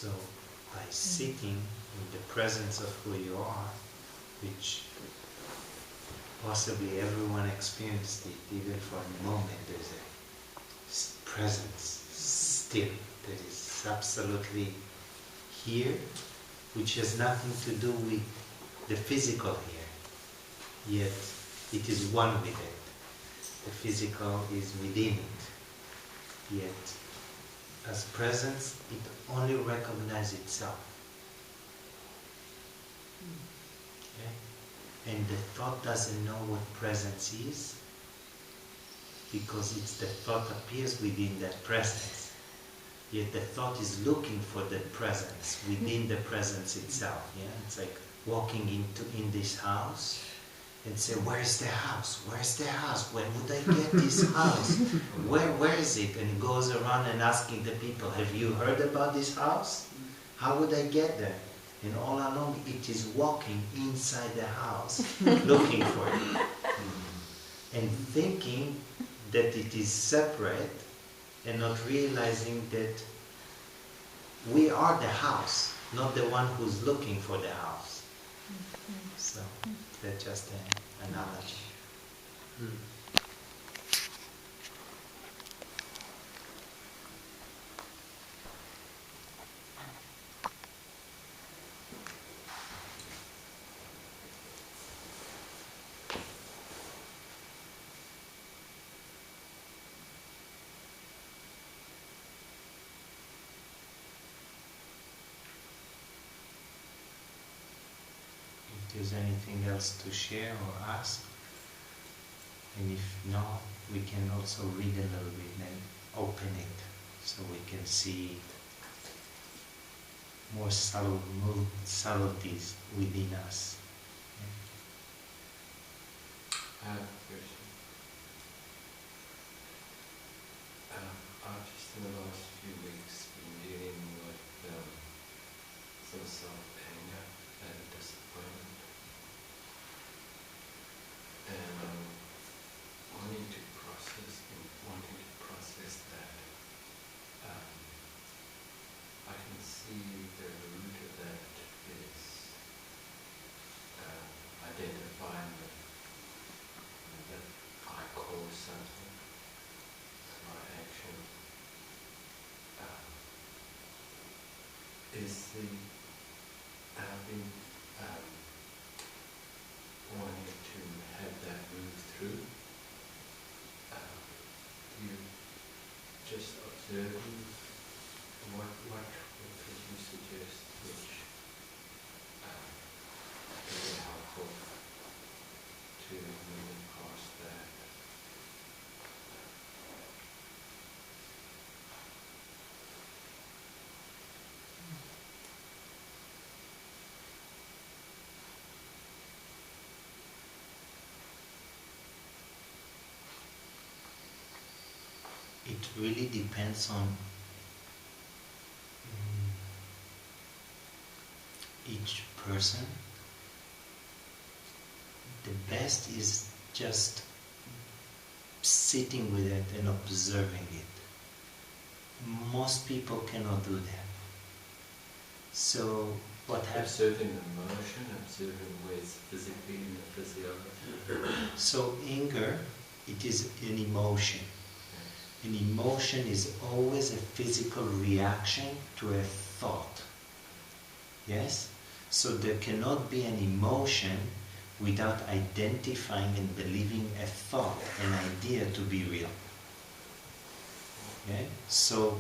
So by sitting in the presence of who you are, which possibly everyone experienced it, even for a moment, there's a presence still that is absolutely here, which has nothing to do with the physical here, yet it is one with it. The physical is within it, yet as presence it only recognizes itself. Okay? And the thought doesn't know what presence is, because it's the thought appears within that presence. Yet the thought is looking for that presence within the presence itself. Yeah? It's like walking in this house and say, where's the house? Where's the house? When would I get this house? Where is it? And he goes around and asking the people, have you heard about this house? How would I get there? And all along it is walking inside the house, looking for it. And thinking that it is separate, and not realizing that we are the house, not the one who's looking for the house. So that's just an analogy. If there's anything else to share or ask, and if not, we can also read a little bit and open it so we can see more subtleties within us. I have a question. I've just in the last few weeks been dealing with some sort of anger and disappointment. And wanting to process that. I can see the root of that is identifying that I cause something, my action I've been wanting to have that move through. You just observing what could you suggest which would be helpful to moving past that? It really depends on each person. The best is just sitting with it and observing it. Most people cannot do that. So what happens? Observing emotion, observing ways physically in the physiology. So anger, it is an emotion. An emotion is always a physical reaction to a thought. Yes? So there cannot be an emotion without identifying and believing a thought, an idea to be real. Okay? So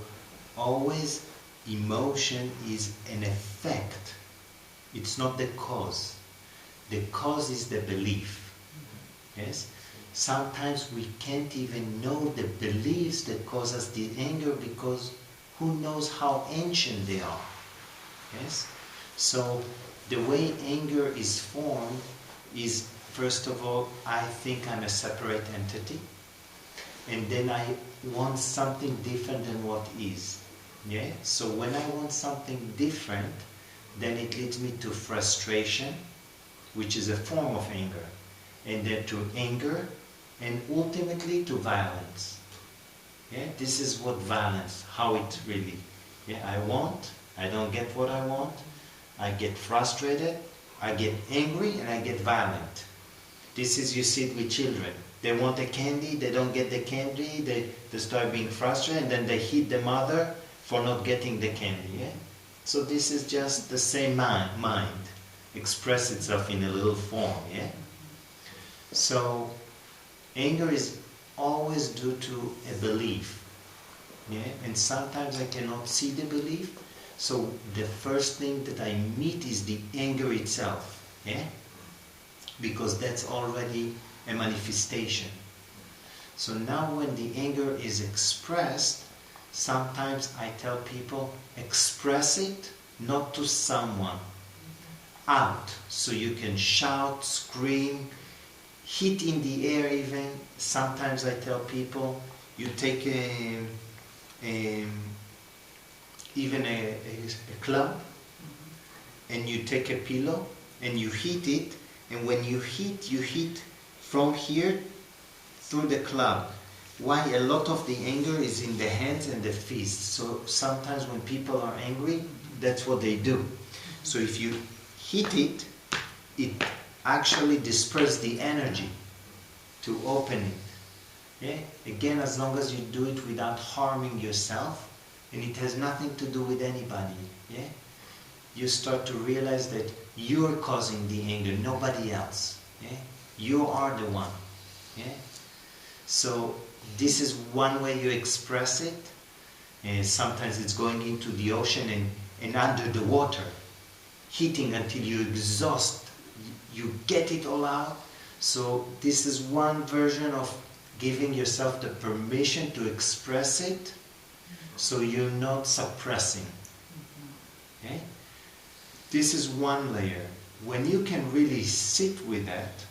always emotion is an effect. It's not the cause. The cause is the belief. Yes? Sometimes we can't even know the beliefs that cause us the anger, because who knows how ancient they are. Yes? So the way anger is formed is, first of all, I think I'm a separate entity, and then I want something different than what is. Yeah? So when I want something different, then it leads me to frustration, which is a form of anger, and then to anger, and ultimately to violence. Yeah? This is what violence, how it really, I want, I don't get what I want, I get frustrated, I get angry, and I get violent. This is, you see it with children. They want a candy, they don't get the candy, they start being frustrated, and then they hit the mother for not getting the candy. Yeah? So this is just the same mind express itself in a little form. Yeah? So anger is always due to a belief. Yeah? And sometimes I cannot see the belief. So the first thing that I meet is the anger itself. Yeah? Because that's already a manifestation. So now when the anger is expressed, sometimes I tell people, express it not to someone, out. So you can shout, scream, hit in the air even. Sometimes I tell people, you take even a club, and you take a pillow and you hit it, and when you hit from here through the club. Why? A lot of the anger is in the hands and the fists. So sometimes when people are angry, that's what they do. So if you hit it, it actually disperses the energy to open it. Yeah? Again, as long as you do it without harming yourself, and it has nothing to do with anybody. Yeah? You start to realize that you're causing the anger, nobody else. Yeah? You are the one. Yeah? So this is one way you express it. And sometimes it's going into the ocean and under the water, hitting until you exhaust, you get it all out. So this is one version of giving yourself the permission to express it, so you're not suppressing. Okay? This is one layer. When you can really sit with that,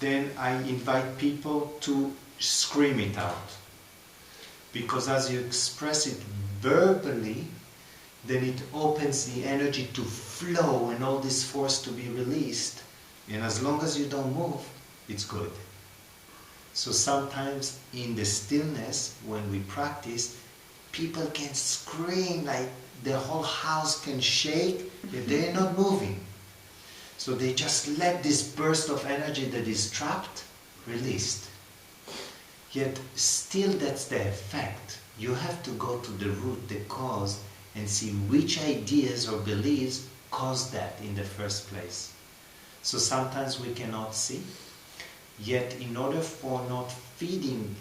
then I invite people to scream it out. Because as you express it verbally, then it opens the energy to flow and all this force to be released. And as long as you don't move, it's good. So sometimes in the stillness, when we practice, people can scream like the whole house can shake, but they're not moving. So they just let this burst of energy that is trapped, released. Yet still that's the effect. You have to go to the root, the cause, and see which ideas or beliefs caused that in the first place. So sometimes we cannot see. Yet in order for not feeding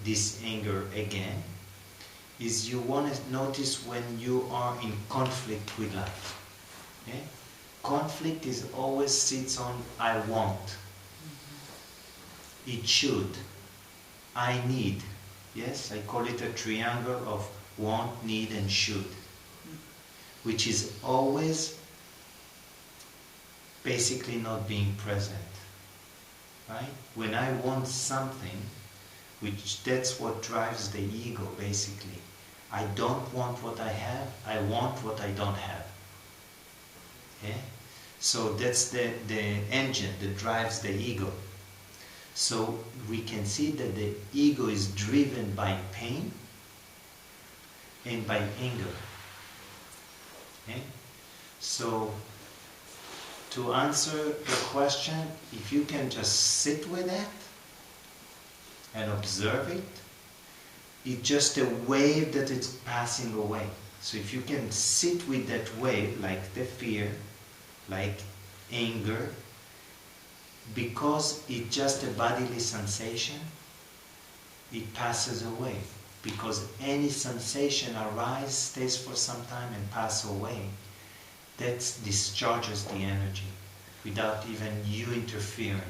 this anger again, is you want to notice when you are in conflict with life. Okay? Conflict is always sits on I want. It should. I need. Yes, I call it a triangle of want, need, and should. Which is always basically not being present. Right? When I want something, which that's what drives the ego basically. I don't want what I have, I want what I don't have. Okay? So that's the engine that drives the ego. So we can see that the ego is driven by pain and by anger. Okay? So to answer the question, if you can just sit with that and observe it, it's just a wave that is passing away. So if you can sit with that wave, like the fear, like anger, because it's just a bodily sensation, it passes away. Because any sensation arises, stays for some time and passes away. That discharges the energy without even you interfering.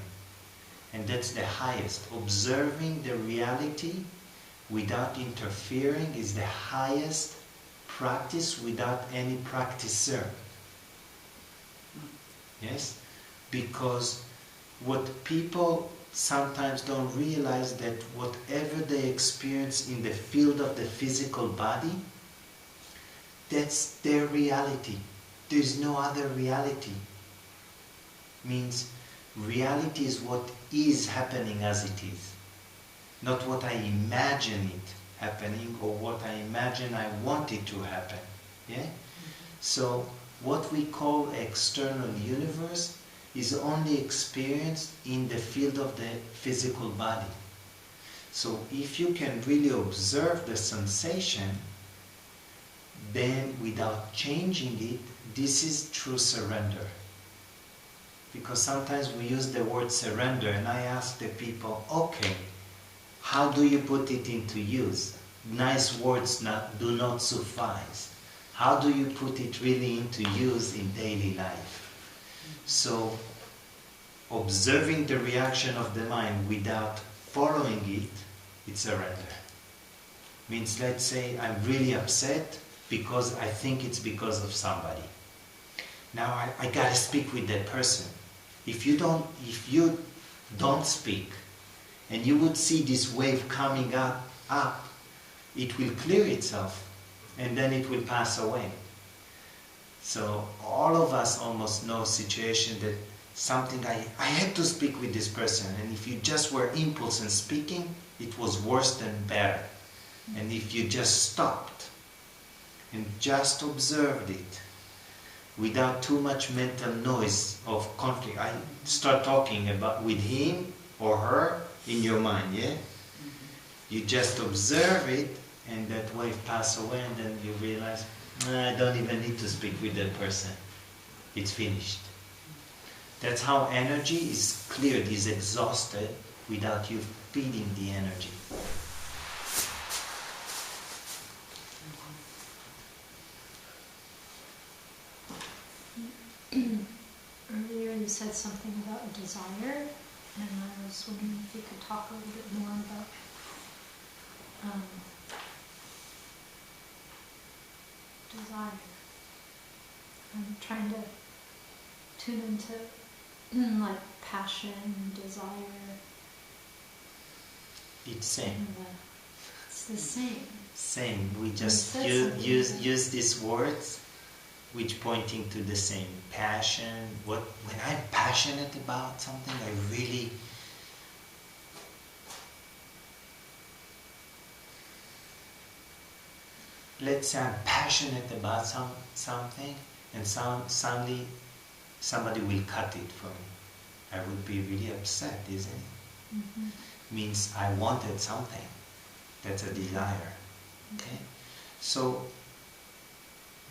And that's the highest. Observing the reality without interfering is the highest practice without any practicer. Yes? Because what people sometimes don't realize that whatever they experience in the field of the physical body, that's their reality. There's no other reality. Means reality is what is happening as it is. Not what I imagine it happening or what I imagine I want it to happen. Yeah? So what we call external universe is only experienced in the field of the physical body. So if you can really observe the sensation, then without changing it, this is true surrender. Because sometimes we use the word surrender and I ask the people, okay, how do you put it into use? Nice words do not suffice. How do you put it really into use in daily life? So, observing the reaction of the mind without following it, it's surrender. Means, let's say I'm really upset because I think it's because of somebody. Now I gotta speak with that person. If you don't speak, and you would see this wave coming up, it will clear itself, and then it will pass away. So all of us almost know a situation that something I had to speak with this person, and if you just were impulse and speaking, it was worse than better. And if you just stopped and just observed it without too much mental noise of conflict, I start talking about with him or her in your mind, yeah? You just observe it and that wave pass away, and then you realize, I don't even need to speak with that person. It's finished. That's how energy is cleared, is exhausted without you feeding the energy. Earlier you said something about a desire, and I was wondering if you could talk a little bit more about desire. I'm trying to tune into like passion, desire. It's same. It's the same. Same. We just use these words which pointing to the same. Passion. When I'm passionate about something, I really let's say I'm passionate about something, and suddenly somebody will cut it for me. I would be really upset, isn't it? Mm-hmm. Means I wanted something. That's a desire. Okay? So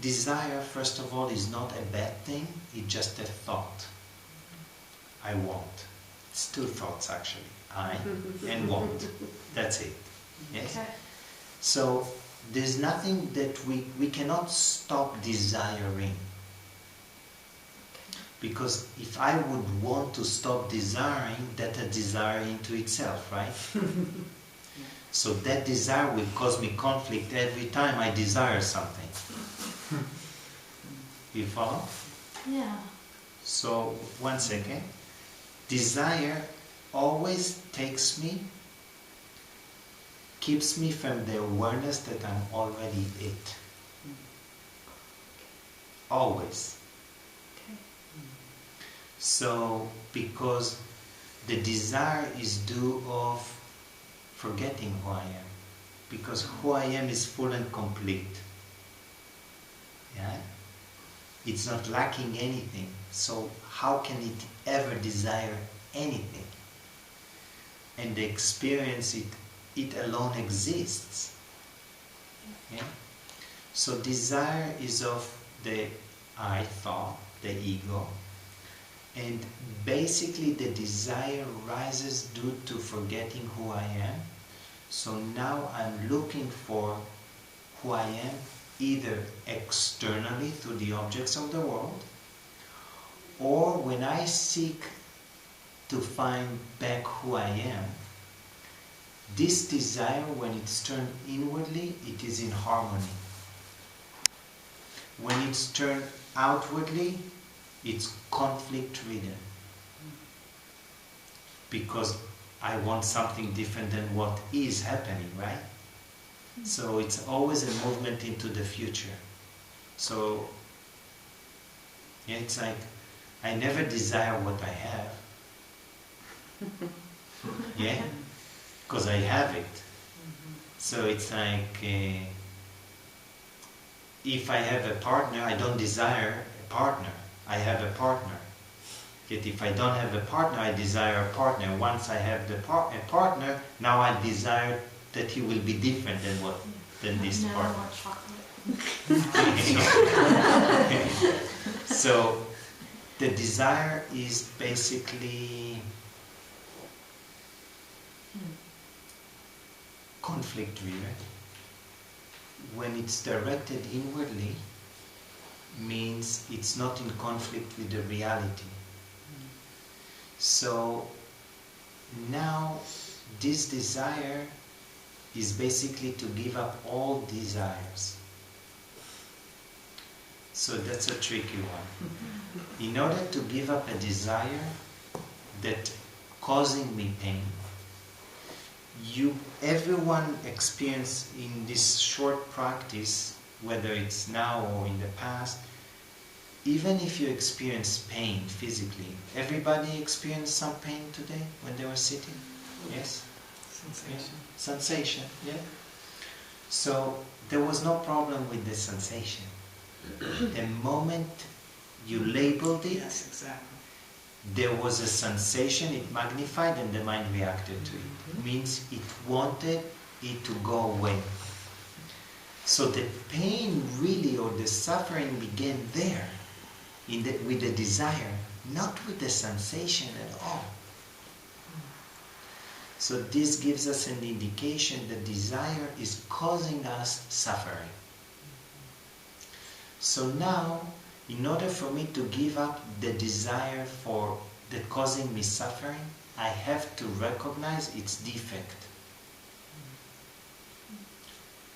desire, first of all, is not a bad thing, it's just a thought. I want. It's two thoughts actually. I and want. That's it. Yes? Okay. So there's nothing that we cannot stop desiring. Because if I would want to stop desiring, that's a desire into itself, right? So that desire will cause me conflict every time I desire something. You follow? Yeah. So, one second. Desire always keeps me from the awareness that I'm already it. Always. Okay. So, because the desire is due of forgetting who I am. Because who I am is full and complete. Yeah? It's not lacking anything. So how can it ever desire anything? And the experience it alone exists. Yeah? So desire is of the I thought, the ego. And basically the desire rises due to forgetting who I am. So now I'm looking for who I am either externally through the objects of the world, or when I seek to find back who I am, this desire, when it's turned inwardly, it is in harmony. When it's turned outwardly, it's conflict-ridden. Because I want something different than what is happening, right? So it's always a movement into the future. So yeah, it's like I never desire what I have. Yeah? Because I have it. So it's like if I have a partner, I don't desire a partner. I have a partner. Yet if I don't have a partner, I desire a partner. Once I have a partner, now I desire that he will be different than this Now I partner. want chocolate. So the desire is basically conflict driven. When it's directed inwardly, means it's not in conflict with the reality. So now this desire is basically to give up all desires. So that's a tricky one. In order to give up a desire that causing me pain, everyone experience in this short practice, whether it's now or in the past, even if you experience pain physically, everybody experienced some pain today when they were sitting? Yes? Sensation. Sensation, yeah. So there was no problem with the sensation. The moment you labeled it, Yes, exactly. there was a sensation, it magnified and the mind reacted to it. Means it wanted it to go away. So the pain really, or the suffering, began there, with the desire, not with the sensation at all. So this gives us an indication that desire is causing us suffering. So now, in order for me to give up the desire for that causing me suffering, I have to recognize its defect.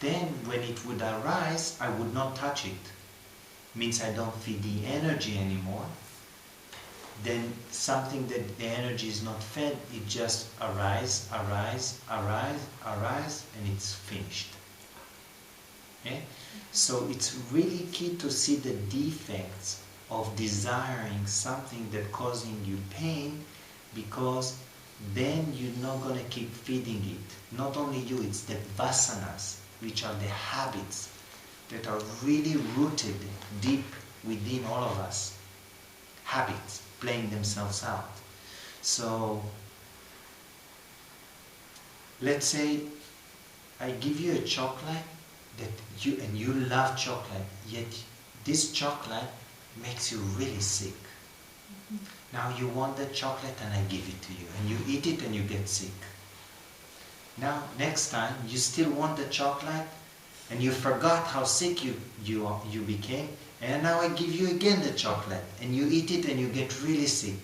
Then when it would arise, I would not touch it. Means I don't feed the energy anymore. Then something that the energy is not fed, it just arise, and it's finished. Okay? So it's really key to see the defects of desiring something that causing you pain, because then you're not going to keep feeding it. Not only you, it's the vasanas, which are the habits that are really rooted deep within all of us. Habits playing themselves out. So let's say I give you a chocolate that you love chocolate, yet this chocolate makes you really sick. Now you want the chocolate and I give it to you, and you eat it and you get sick. Now next time you still want the chocolate and you forgot how sick you became, and now I give you again the chocolate and you eat it and you get really sick.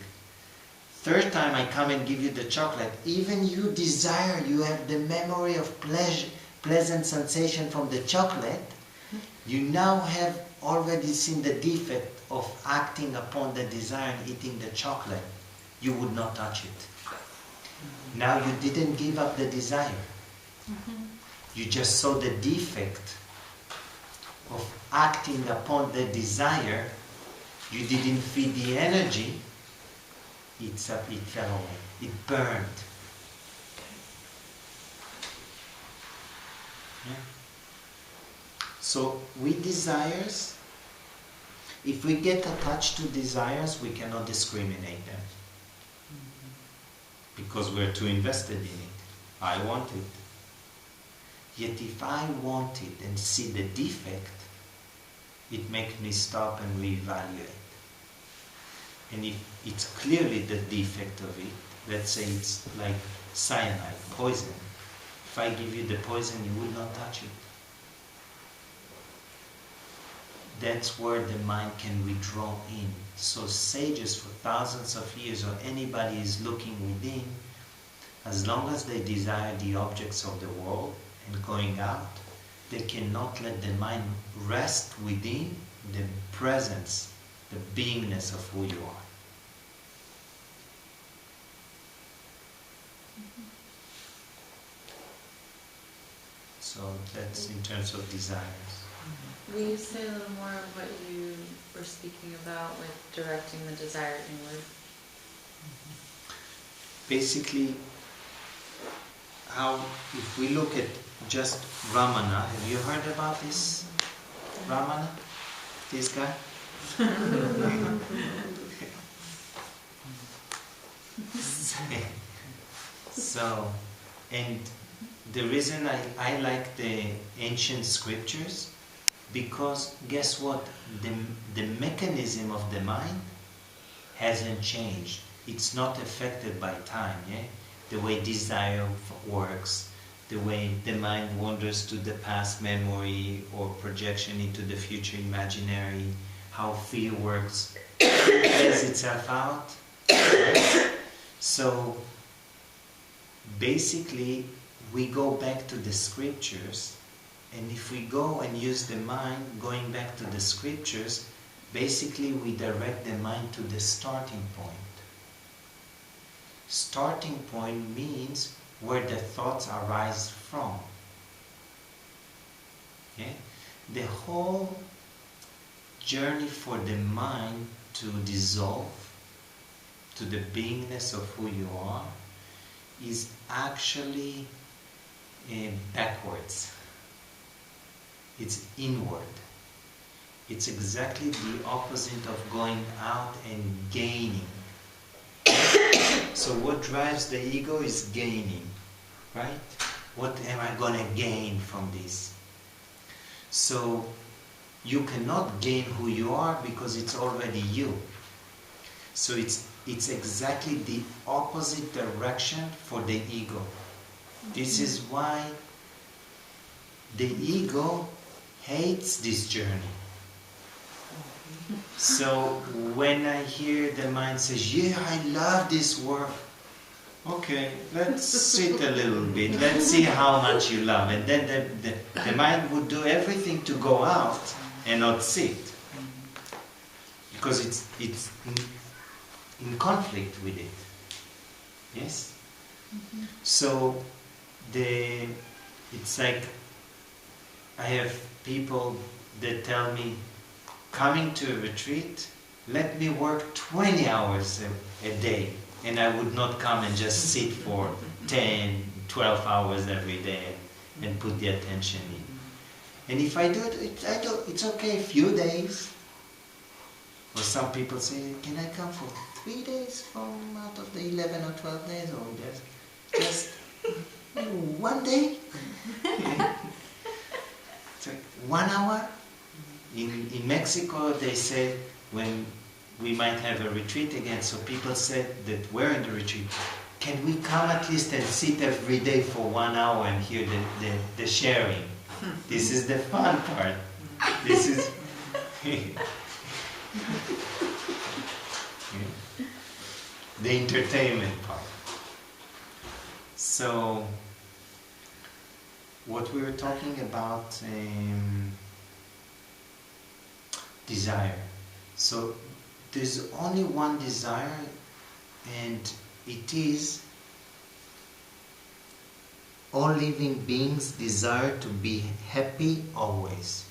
Third time I come and give you the chocolate, even you desire, you have the memory of pleasant sensation from the chocolate, you now have already seen the defect of acting upon the desire and eating the chocolate. You would not touch it. Now you didn't give up the desire. You just saw the defect of acting upon the desire. You didn't feed the energy. It fell away. It burned. Yeah. So with desires, if we get attached to desires, we cannot discriminate them. Because we're too invested in it. I want it. Yet if I want it and see the defect, it makes me stop and reevaluate. And if it's clearly the defect of it, let's say it's like cyanide, poison. If I give you the poison, you will not touch it. That's where the mind can withdraw in. So sages for thousands of years, or anybody is looking within, as long as they desire the objects of the world and going out, they cannot let the mind rest within the presence, the beingness of who you are. So that's in terms of desires. Will you say a little more of what you were speaking about with directing the desire inward? Basically, how, if we look at just Ramana, have you heard about this? Ramana? This guy? So, and the reason I like the ancient scriptures, because guess what? The mechanism of the mind hasn't changed. It's not affected by time, yeah? The way desire works, the way the mind wanders to the past memory or projection into the future imaginary, how fear works, it plays itself out. Right? So basically we go back to the scriptures, and if we go and use the mind going back to the scriptures, basically we direct the mind to the starting point. Starting point means where the thoughts arise from. Okay? The whole journey for the mind to dissolve to the beingness of who you are is actually backwards. It's inward. It's exactly the opposite of going out and gaining. So what drives the ego is gaining, right? What am I going to gain from this? So you cannot gain who you are because it's already you. So it's exactly the opposite direction for the ego. This is why the ego hates this journey. So when I hear the mind says, yeah, I love this work. Okay, let's sit a little bit. Let's see how much you love. And then the mind would do everything to go out and not sit. Because it's in conflict with it. Yes? Mm-hmm. So it's like I have people that tell me, coming to a retreat, let me work 20 hours a day, and I would not come and just sit for 10, 12 hours every day and put the attention in. And if I do it, it's okay, a few days. Or some people say, can I come for 3 days from out of the 11 or 12 days? Or just 1 day? It's like 1 hour? In Mexico, they say when we might have a retreat again, so people said that we're in the retreat, can we come at least and sit every day for 1 hour and hear the sharing? This is the fun part. This is the entertainment part. So, what we were talking about, desire. So there's only one desire, and it is all living beings desire to be happy always.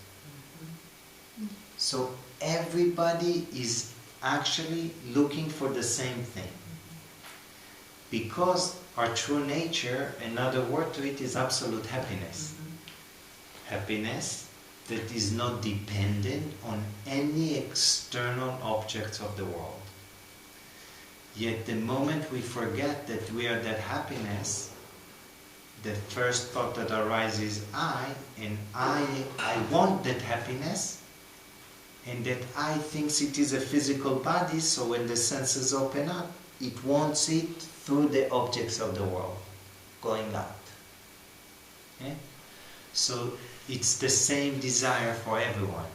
So everybody is actually looking for the same thing. Because our true nature, another word to it, is absolute happiness. Happiness that is not dependent on any external objects of the world. Yet the moment we forget that we are that happiness, the first thought that arises is I want that happiness, and that I thinks it is a physical body, so when the senses open up, it wants it through the objects of the world, going out. Okay? So it's the same desire for everyone.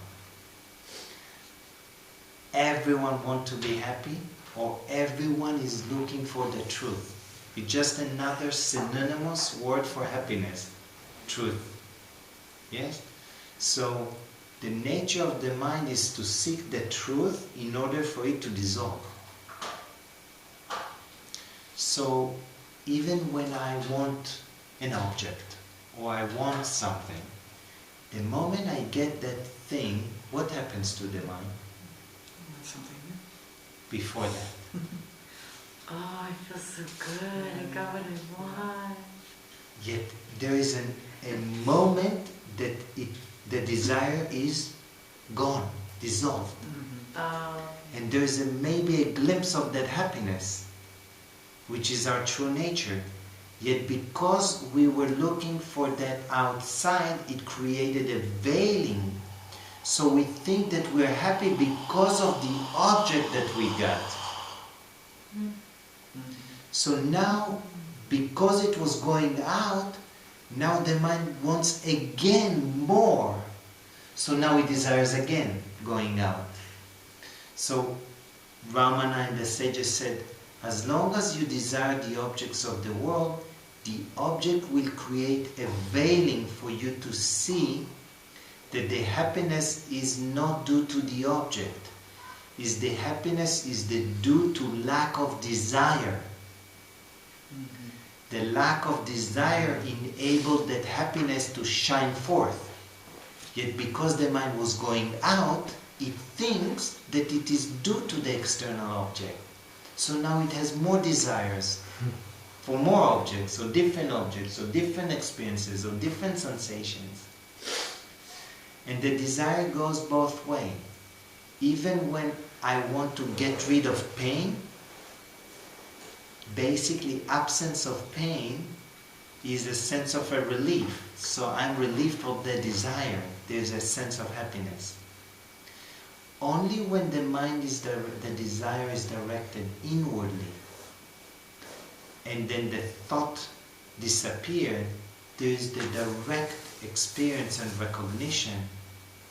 Everyone wants to be happy, or everyone is looking for the truth. It's just another synonymous word for happiness. Truth. Yes? So the nature of the mind is to seek the truth in order for it to dissolve. So even when I want an object, or I want something, the moment I get that thing, what happens to the mind? Something Before that. Oh, I feel so good. I got what I want. Yet there is a moment that the desire is gone, dissolved. Um, And there is maybe a glimpse of that happiness, which is our true nature. Yet because we were looking for that outside, it created a veiling. So we think that we're happy because of the object that we got. So now, because it was going out, now the mind wants again more. So now it desires again going out. So Ramana and the sages said, as long as you desire the objects of the world, the object will create a veiling for you to see that the happiness is not due to the object. The happiness is due to lack of desire. The lack of desire enabled that happiness to shine forth. Yet because the mind was going out, it thinks that it is due to the external object. So now it has more desires for more objects, or different experiences, or different sensations. And the desire goes both ways. Even when I want to get rid of pain, basically absence of pain is a sense of a relief. So I'm relieved from the desire. There's a sense of happiness. Only when the mind is the desire is directed inwardly, and then the thought disappeared, there is the direct experience and recognition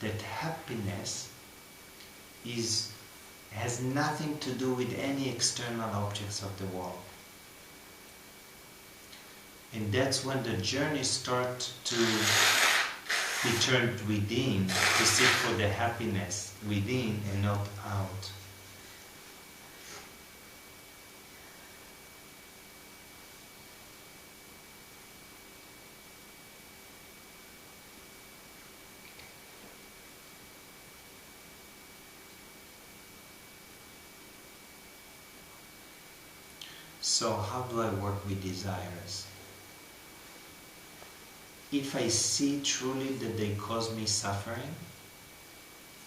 that happiness has nothing to do with any external objects of the world. And that's when the journey starts to be turned within, to seek for the happiness within and not out. So how do I work with desires? If I see truly that they cause me suffering,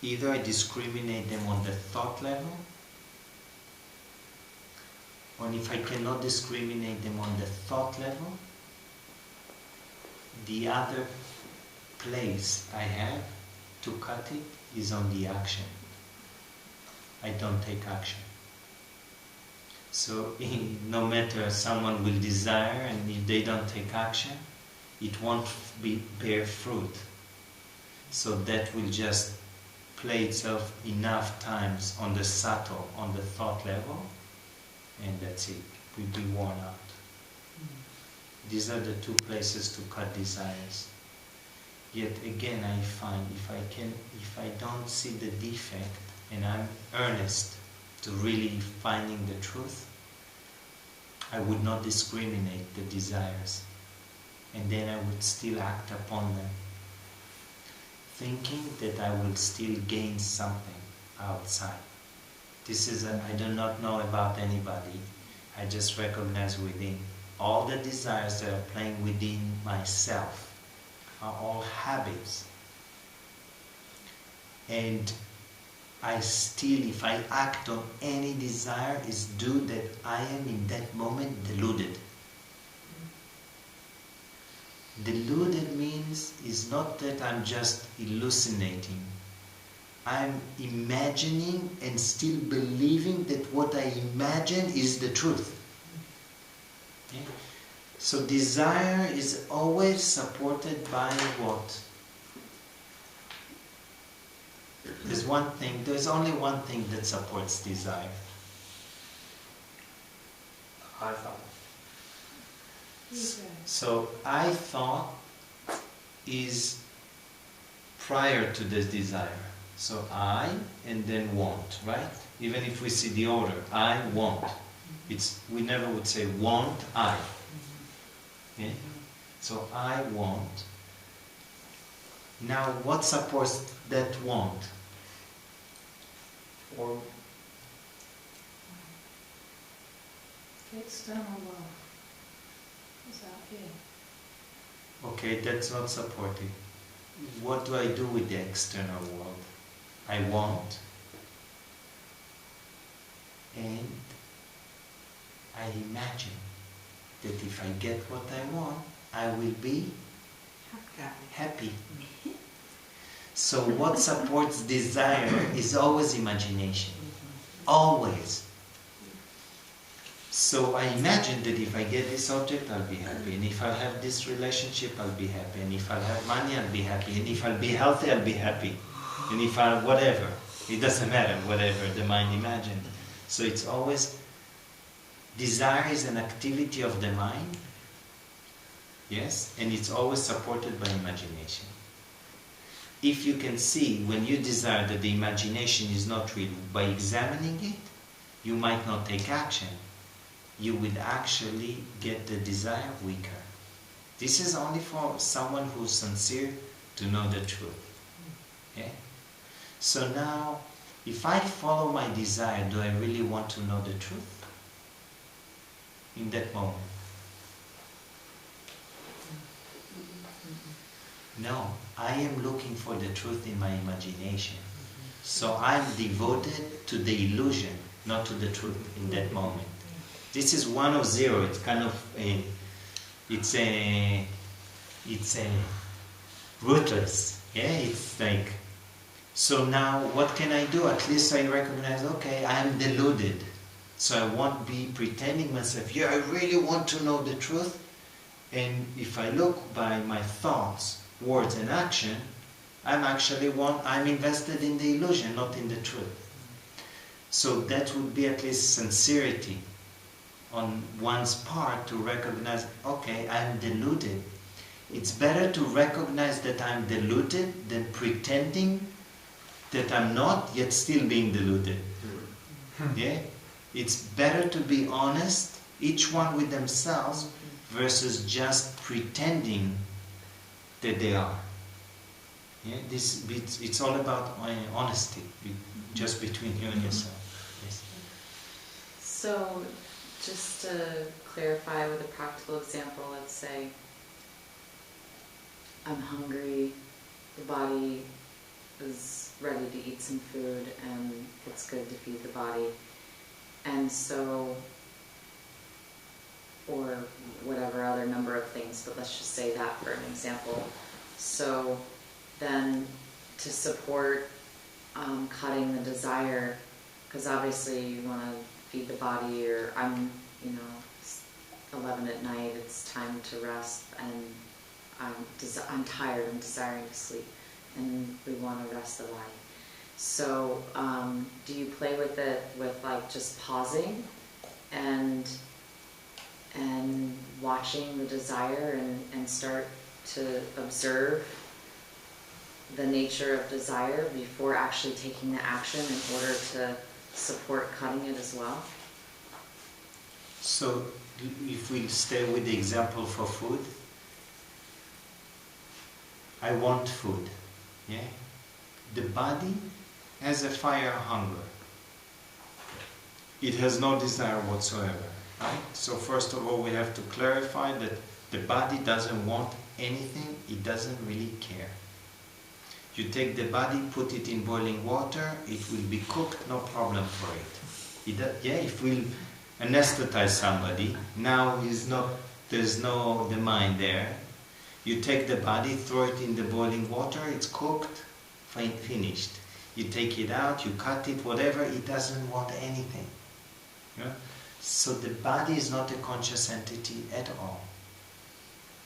either I discriminate them on the thought level, or if I cannot discriminate them on the thought level, the other place I have to cut it is on the action. I don't take action. So no matter someone will desire, and if they don't take action, it won't bear fruit. So that will just play itself enough times on the subtle, on the thought level, and that's it. It will be worn out. These are the two places to cut desires. Yet again, I find if I don't see the defect, and I'm earnest to really finding the truth, I would not discriminate the desires. And then I would still act upon them, thinking that I will still gain something outside. I do not know about anybody. I just recognize within. All the desires that are playing within myself are all habits. And I still, if I act on any desire, is due that I am in that moment deluded. Deluded means is not that I'm just hallucinating. I'm imagining and still believing that what I imagine is the truth. Okay? So desire is always supported by what? There's only one thing that supports desire. I thought. So I thought is prior to this desire. So I and then want, right? Even if we see the order, I want. We never would say want I. Okay? So I want. Now what supports that want? Or External love is out here. Okay, that's not supported. What do I do with the external world? I want, and I imagine that if I get what I want, I will be happy. So what supports desire is always imagination. Always. So I imagine that if I get this object, I'll be happy. And if I have this relationship, I'll be happy. And if I have money, I'll be happy. And if I'll be healthy, I'll be happy. And if I, whatever. It doesn't matter, whatever the mind imagined. So it's always, desire is an activity of the mind. Yes? And it's always supported by imagination. If you can see, when you desire that the imagination is not real, by examining it, you might not take action. You would actually get the desire weaker. This is only for someone who's sincere to know the truth. Okay? So now, if I follow my desire, do I really want to know the truth? In that moment. No, I am looking for the truth in my imagination. So I'm devoted to the illusion, not to the truth in that moment. This is 1 or 0. It's kind of it's rootless. Yeah, it's like. So now, what can I do? At least I recognize. Okay, I am deluded. So I won't be pretending myself. Yeah, I really want to know the truth. And if I look by my thoughts, words, and action, I'm invested in the illusion, not in the truth. So that would be at least sincerity on one's part to recognize, okay, I'm deluded. It's better to recognize that I'm deluded than pretending that I'm not, yet still being deluded. Yeah? It's better to be honest, each one with themselves, versus just pretending that they are. Yeah? It's all about honesty, just between you and yourself. Yes. So, just to clarify with a practical example, let's say I'm hungry, the body is ready to eat some food, and it's good to feed the body. And so, or whatever other number of things, but let's just say that for an example. So then to support cutting the desire, because obviously you want to feed the body, or it's 11 at night, it's time to rest, and I'm tired, I'm desiring to sleep, and we want to rest the body. So do you play with it with like just pausing and watching the desire and start to observe the nature of desire before actually taking the action in order to support cutting it as well? So if we stay with the example for food, I want food. Yeah? The body has a fire hunger. It has no desire whatsoever. Right? So first of all, we have to clarify that the body doesn't want anything, it doesn't really care. You take the body, put it in boiling water, it will be cooked, no problem for it. If we'll anesthetize somebody, now there's no the mind there. You take the body, throw it in the boiling water, it's cooked, finished. You take it out, you cut it, whatever, it doesn't want anything. Yeah? So the body is not a conscious entity at all.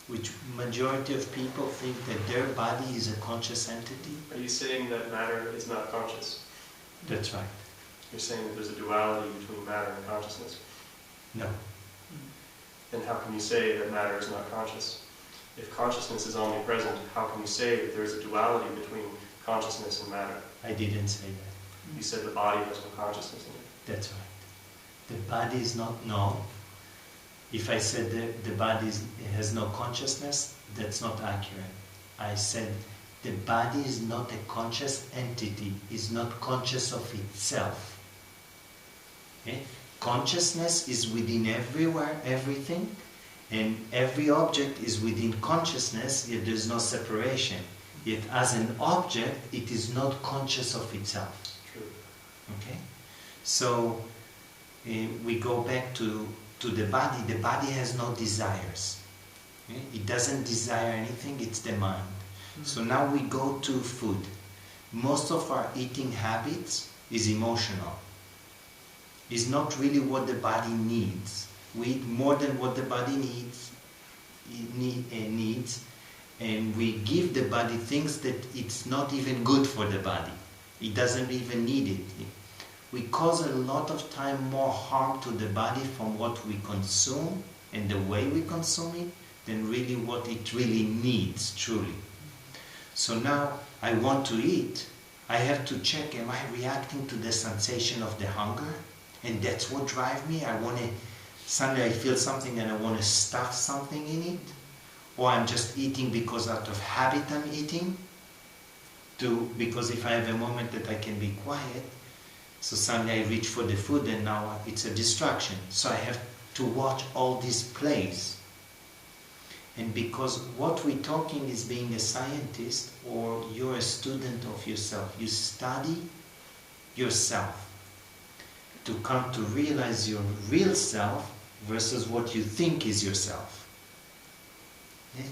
Which majority of people think that their body is a conscious entity. Are you saying that matter is not conscious? That's right. You're saying that there's a duality between matter and consciousness? No. Then how can you say that matter is not conscious? If consciousness is omnipresent, how can you say that there's a duality between consciousness and matter? I didn't say that. You said the body has no consciousness in it. That's right. The body is not known. If I said that the body has no consciousness, that's not accurate. I said the body is not a conscious entity, is not conscious of itself. Okay? Consciousness is within everywhere, everything, and every object is within consciousness, yet there's no separation. Yet as an object, it is not conscious of itself. True. Okay? So we go back to the body. The body has no desires. Okay? It doesn't desire anything, it's the mind. So now we go to food. Most of our eating habits is emotional. It's not really what the body needs. We eat more than what the body needs, and we give the body things that it's not even good for the body. It doesn't even need it. We cause a lot of time more harm to the body from what we consume and the way we consume it than really what it really needs, truly. So now I want to eat. I have to check, am I reacting to the sensation of the hunger? And that's what drives me. Suddenly I feel something and I want to stuff something in it. Or I'm just eating because out of habit I'm eating. Because if I have a moment that I can be quiet, so suddenly I reach for the food and now it's a distraction. So I have to watch all these plays. And because what we're talking is being a scientist or you're a student of yourself. You study yourself to come to realize your real self versus what you think is yourself. Yeah?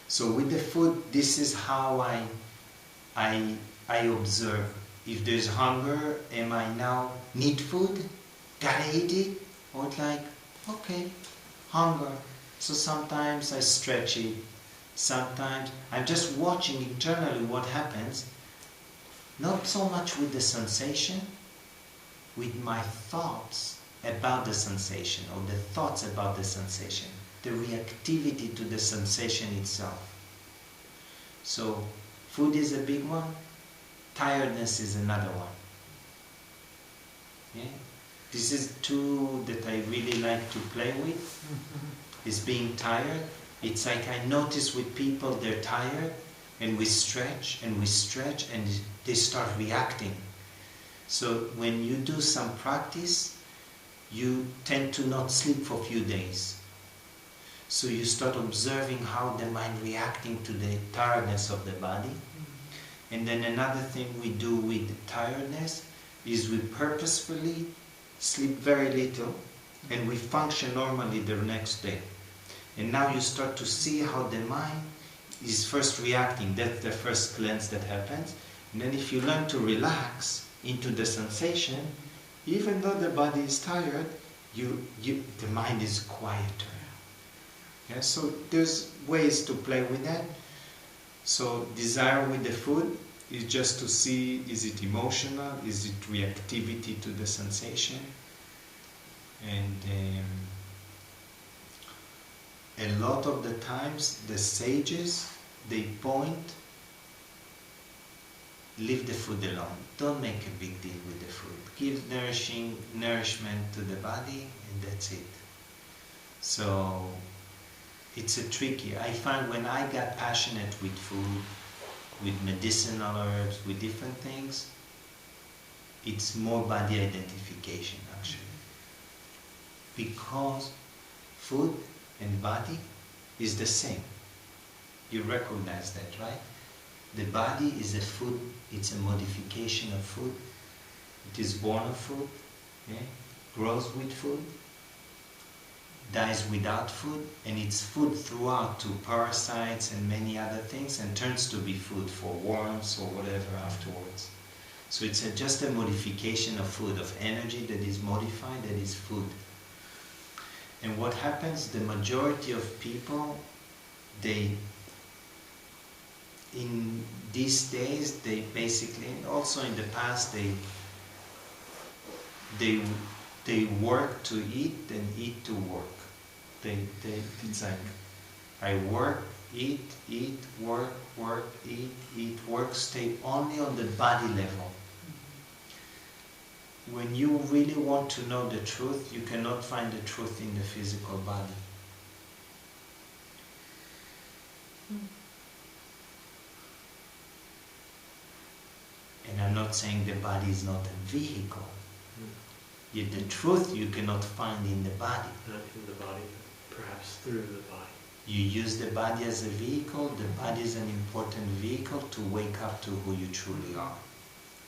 So with the food, this is how I observe. If there's hunger, am I now need food? Gotta eat it? Or it's like, okay, hunger. So sometimes I stretch it. Sometimes I'm just watching internally what happens. Not so much with the sensation, with my thoughts about the sensation or the thoughts about the sensation. The reactivity to the sensation itself. So food is a big one. Tiredness is another one. Yeah? This is two that I really like to play with. Is being tired. It's like I notice with people they're tired and we stretch and they start reacting. So when you do some practice, you tend to not sleep for a few days. So you start observing how the mind reacting to the tiredness of the body. And then another thing we do with tiredness is we purposefully sleep very little and we function normally the next day. And now you start to see how the mind is first reacting. That's the first cleanse that happens. And then if you learn to relax into the sensation, even though the body is tired, the mind is quieter. Yeah, so there's ways to play with that. So desire with the food is just to see, is it emotional, is it reactivity to the sensation? And a lot of the times the sages, they point, leave the food alone. Don't make a big deal with the food. Give nourishment to the body and that's it. So it's a tricky. I find when I got passionate with food, with medicinal herbs, with different things, it's more body identification actually. Because food and body is the same. You recognize that, right? The body is a food, it's a modification of food. It is born of food, yeah? Grows with food, dies without food, and it's food throughout to parasites and many other things, and turns to be food for worms or whatever afterwards. So it's just a modification of food, of energy that is modified, that is food. And what happens, the majority of people, in these days, they basically, and also in the past, they work to eat and eat to work. It's like, I work, eat, work, eat, work, stay only on the body level. When you really want to know the truth, you cannot find the truth in the physical body. And I'm not saying the body is not a vehicle. Yet the truth you cannot find in the body. Not in the body, but perhaps through the body. You use the body as a vehicle. The body is an important vehicle to wake up to who you truly are.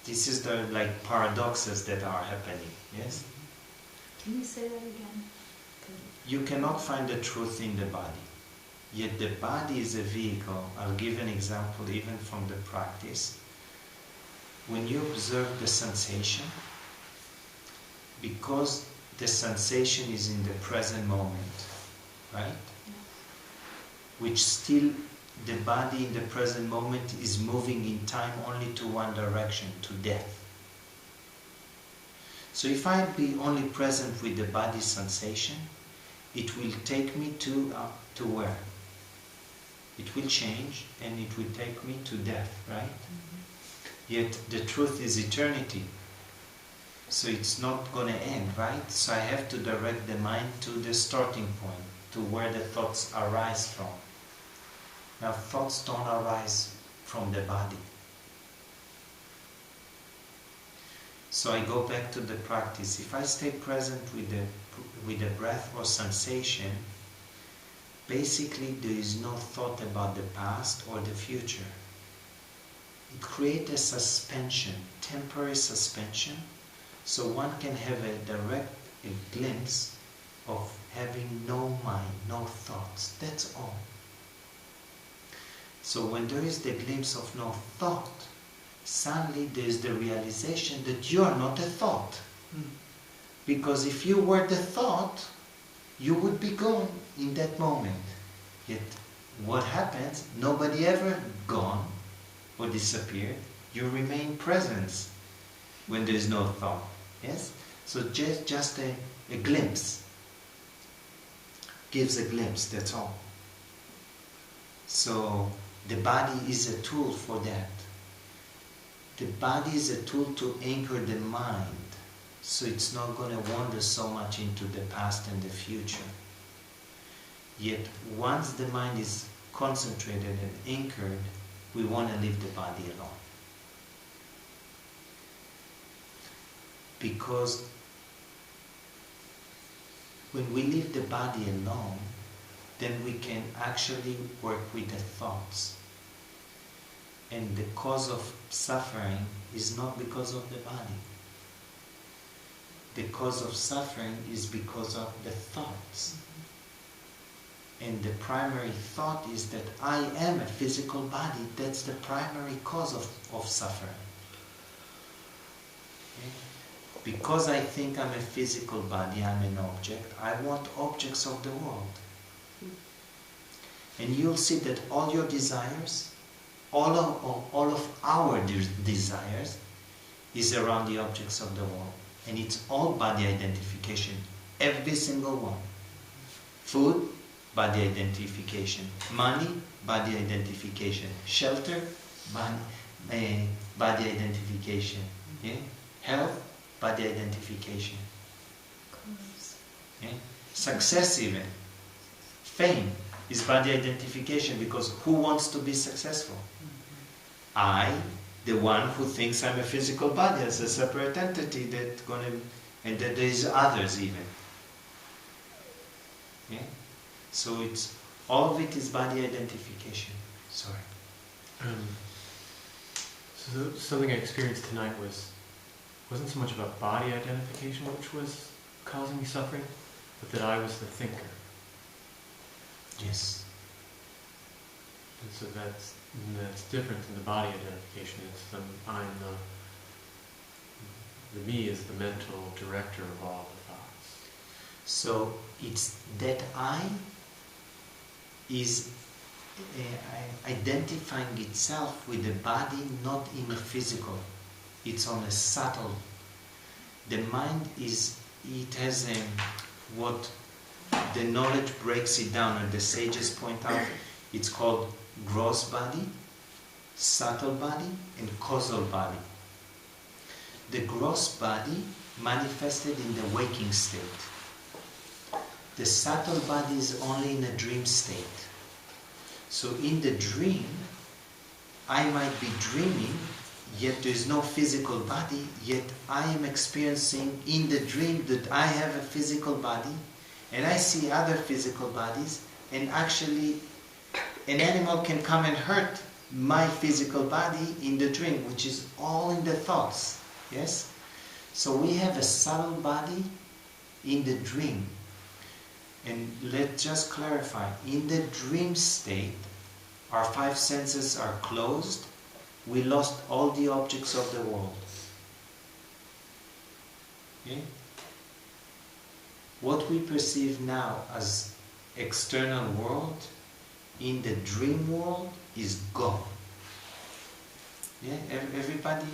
This is the paradoxes that are happening. Yes? Can you say that again? You cannot find the truth in the body. Yet the body is a vehicle. I'll give an example even from the practice. When you observe the sensation, because the sensation is in the present moment, right? Which still, the body in the present moment is moving in time only to one direction, to death. So if I be only present with the body sensation, it will take me to where? It will change and it will take me to death, right? Yet the truth is eternity. So it's not going to end, right? So I have to direct the mind to the starting point, to where the thoughts arise from. Now thoughts don't arise from the body. So I go back to the practice. If I stay present with the breath or sensation, basically there is no thought about the past or the future. It creates a suspension, temporary suspension, so one can have a glimpse of having no mind, no thoughts. That's all. So when there is the glimpse of no thought, suddenly there is the realization that you are not a thought. Because if you were the thought, you would be gone in that moment. Yet what happens? Nobody ever gone or disappeared. You remain present when there is no thought. Yes? So just a glimpse. Gives a glimpse, that's all. So the body is a tool for that. The body is a tool to anchor the mind, so it's not going to wander so much into the past and the future. Yet once the mind is concentrated and anchored, we want to leave the body alone. Because when we leave the body alone, then we can actually work with the thoughts. And the cause of suffering is not because of the body. The cause of suffering is because of the thoughts. And the primary thought is that I am a physical body. That's the primary cause of suffering. Okay? Because I think I'm a physical body, I'm an object, I want objects of the world. And you'll see that all your desires, all of our desires is around the objects of the world. And it's all body identification. Every single one. Food, body identification. Money, body identification. Shelter, body identification. Yeah? Health, body identification. Yeah? Success even. Fame is body identification, because who wants to be successful? I, the one who thinks I'm a physical body as a separate entity and that there is others even. Yeah? So it's all of it is body identification. Sorry. So something I experienced tonight wasn't so much about body identification which was causing me suffering, but that I was the thinker. Yes. And so that's different than the body identification. It's I'm the me is the mental director of all the thoughts. So it's that I is identifying itself with the body, not in a physical. It's on a subtle. The mind has what the knowledge breaks it down, and the sages point out, it's called gross body, subtle body, and causal body. The gross body manifested in the waking state. The subtle body is only in a dream state. So in the dream, I might be dreaming, yet there is no physical body, yet I am experiencing in the dream that I have a physical body, and I see other physical bodies, and actually an animal can come and hurt my physical body in the dream, which is all in the thoughts. Yes? So we have a subtle body in the dream. And let's just clarify, in the dream state, our five senses are closed. We lost all the objects of the world. Okay? What we perceive now as external world, in the dream world, is gone. Yeah? Everybody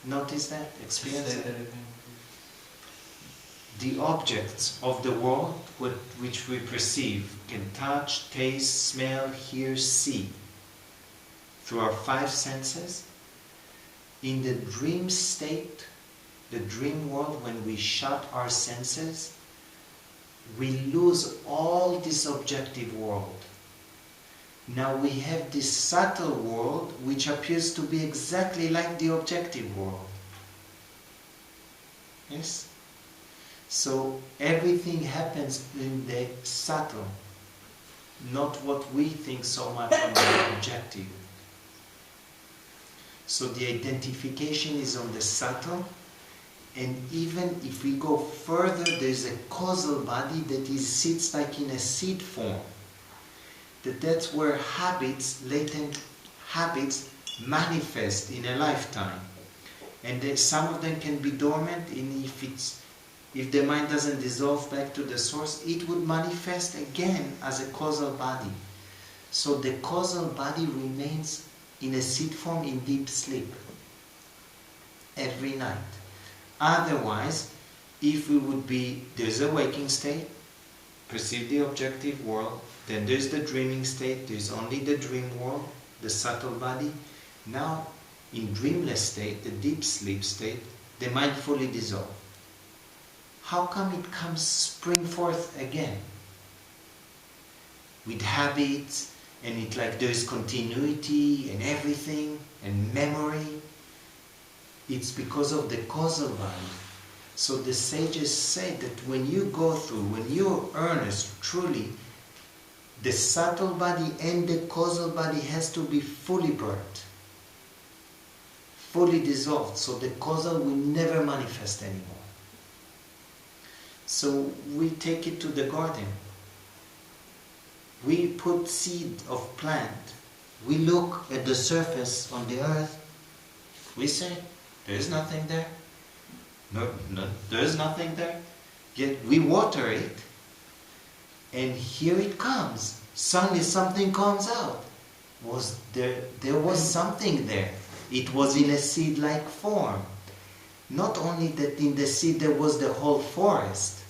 notice that? Experience it? The objects of the world which we perceive can touch, taste, smell, hear, see through our five senses. In the dream state, the dream world, when we shut our senses, we lose all this objective world. Now we have this subtle world which appears to be exactly like the objective world. Yes? So everything happens in the subtle, not what we think so much on the objective. So the identification is on the subtle, and even if we go further, there's a causal body that sits like in a seed form. That's where habits, latent habits, manifest in a lifetime. And some of them can be dormant, and if the mind doesn't dissolve back to the source, it would manifest again as a causal body. So the causal body remains in a seed form in deep sleep every night. Otherwise, if we would be, there's a waking state, perceive the objective world, then there's the dreaming state, there's only the dream world, the subtle body. Now, in dreamless state, the deep sleep state, the mind fully dissolves. How come it comes spring forth again? With habits, and it like there's continuity and everything, and memory. It's because of the causal body. So the sages say that when you go through, when you're earnest, truly, the subtle body and the causal body has to be fully burnt, fully dissolved, so the causal will never manifest anymore. So we take it to the garden. We put seed of plant. We look at the surface on the earth. We say, there's nothing there. No, there's nothing there. Yet we water it, and here it comes. Suddenly something comes out. There was something there. It was in a seed-like form. Not only that, in the seed there was the whole forest.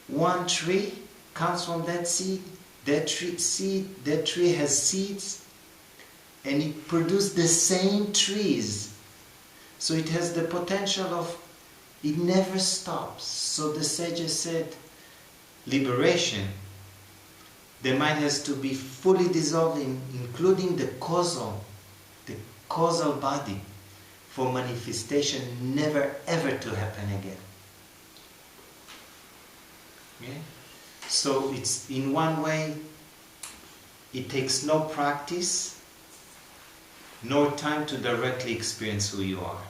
One tree comes from that seed. That tree has seeds, and it produced the same trees. So it has the potential of, it never stops. So the sages said, liberation. The mind has to be fully dissolved, including the causal body, for manifestation never ever to happen again. Okay? So it's, in one way, it takes no practice, nor time to directly experience who you are.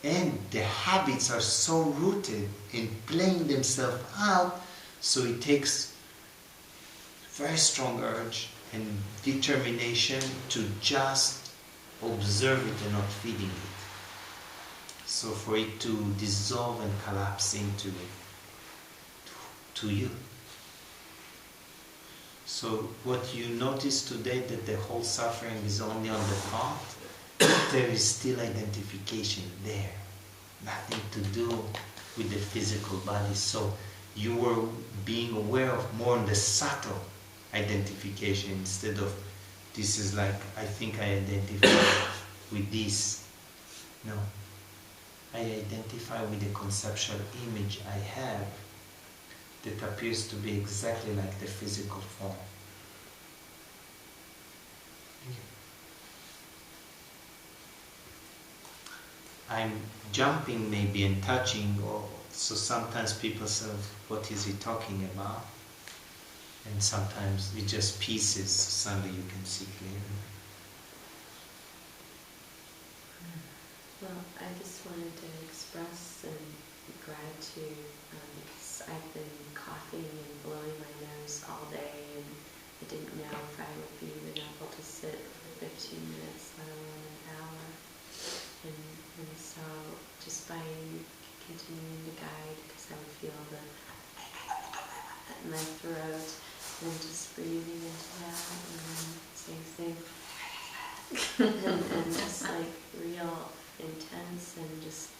And the habits are so rooted in playing themselves out, so it takes very strong urge and determination to just observe it and not feeding it. So for it to dissolve and collapse into to you. So what you notice today, that the whole suffering is only on the thought, there is still identification there. Nothing to do with the physical body. So you were being aware of more on the subtle identification instead of, this is like, I think I identify with this. No. I identify with the conceptual image I have that appears to be exactly like the physical form. I'm jumping maybe and touching So sometimes people say, what is he talking about? And sometimes it just pieces, suddenly you can see clearly. Well, I just wanted to express some gratitude because I've been coughing and blowing my nose all day, and I didn't know if I would be even able to sit for 15 minutes, let alone an hour. And so just by continuing to guide, because I would feel the in my throat, and just breathing into that, and then saying and just like real intense, and just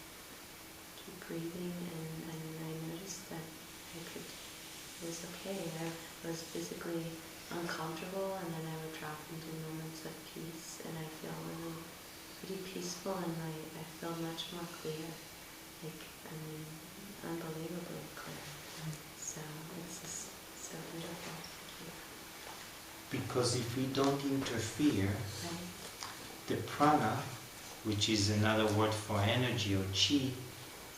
keep breathing, and I noticed that it was okay. I was physically uncomfortable, and then I would drop into moments of peace, and I feel really pretty peaceful, and I feel much more clear, unbelievably clear. So it's just so beautiful. Because if we don't interfere, Right? the prana, which is another word for energy or chi,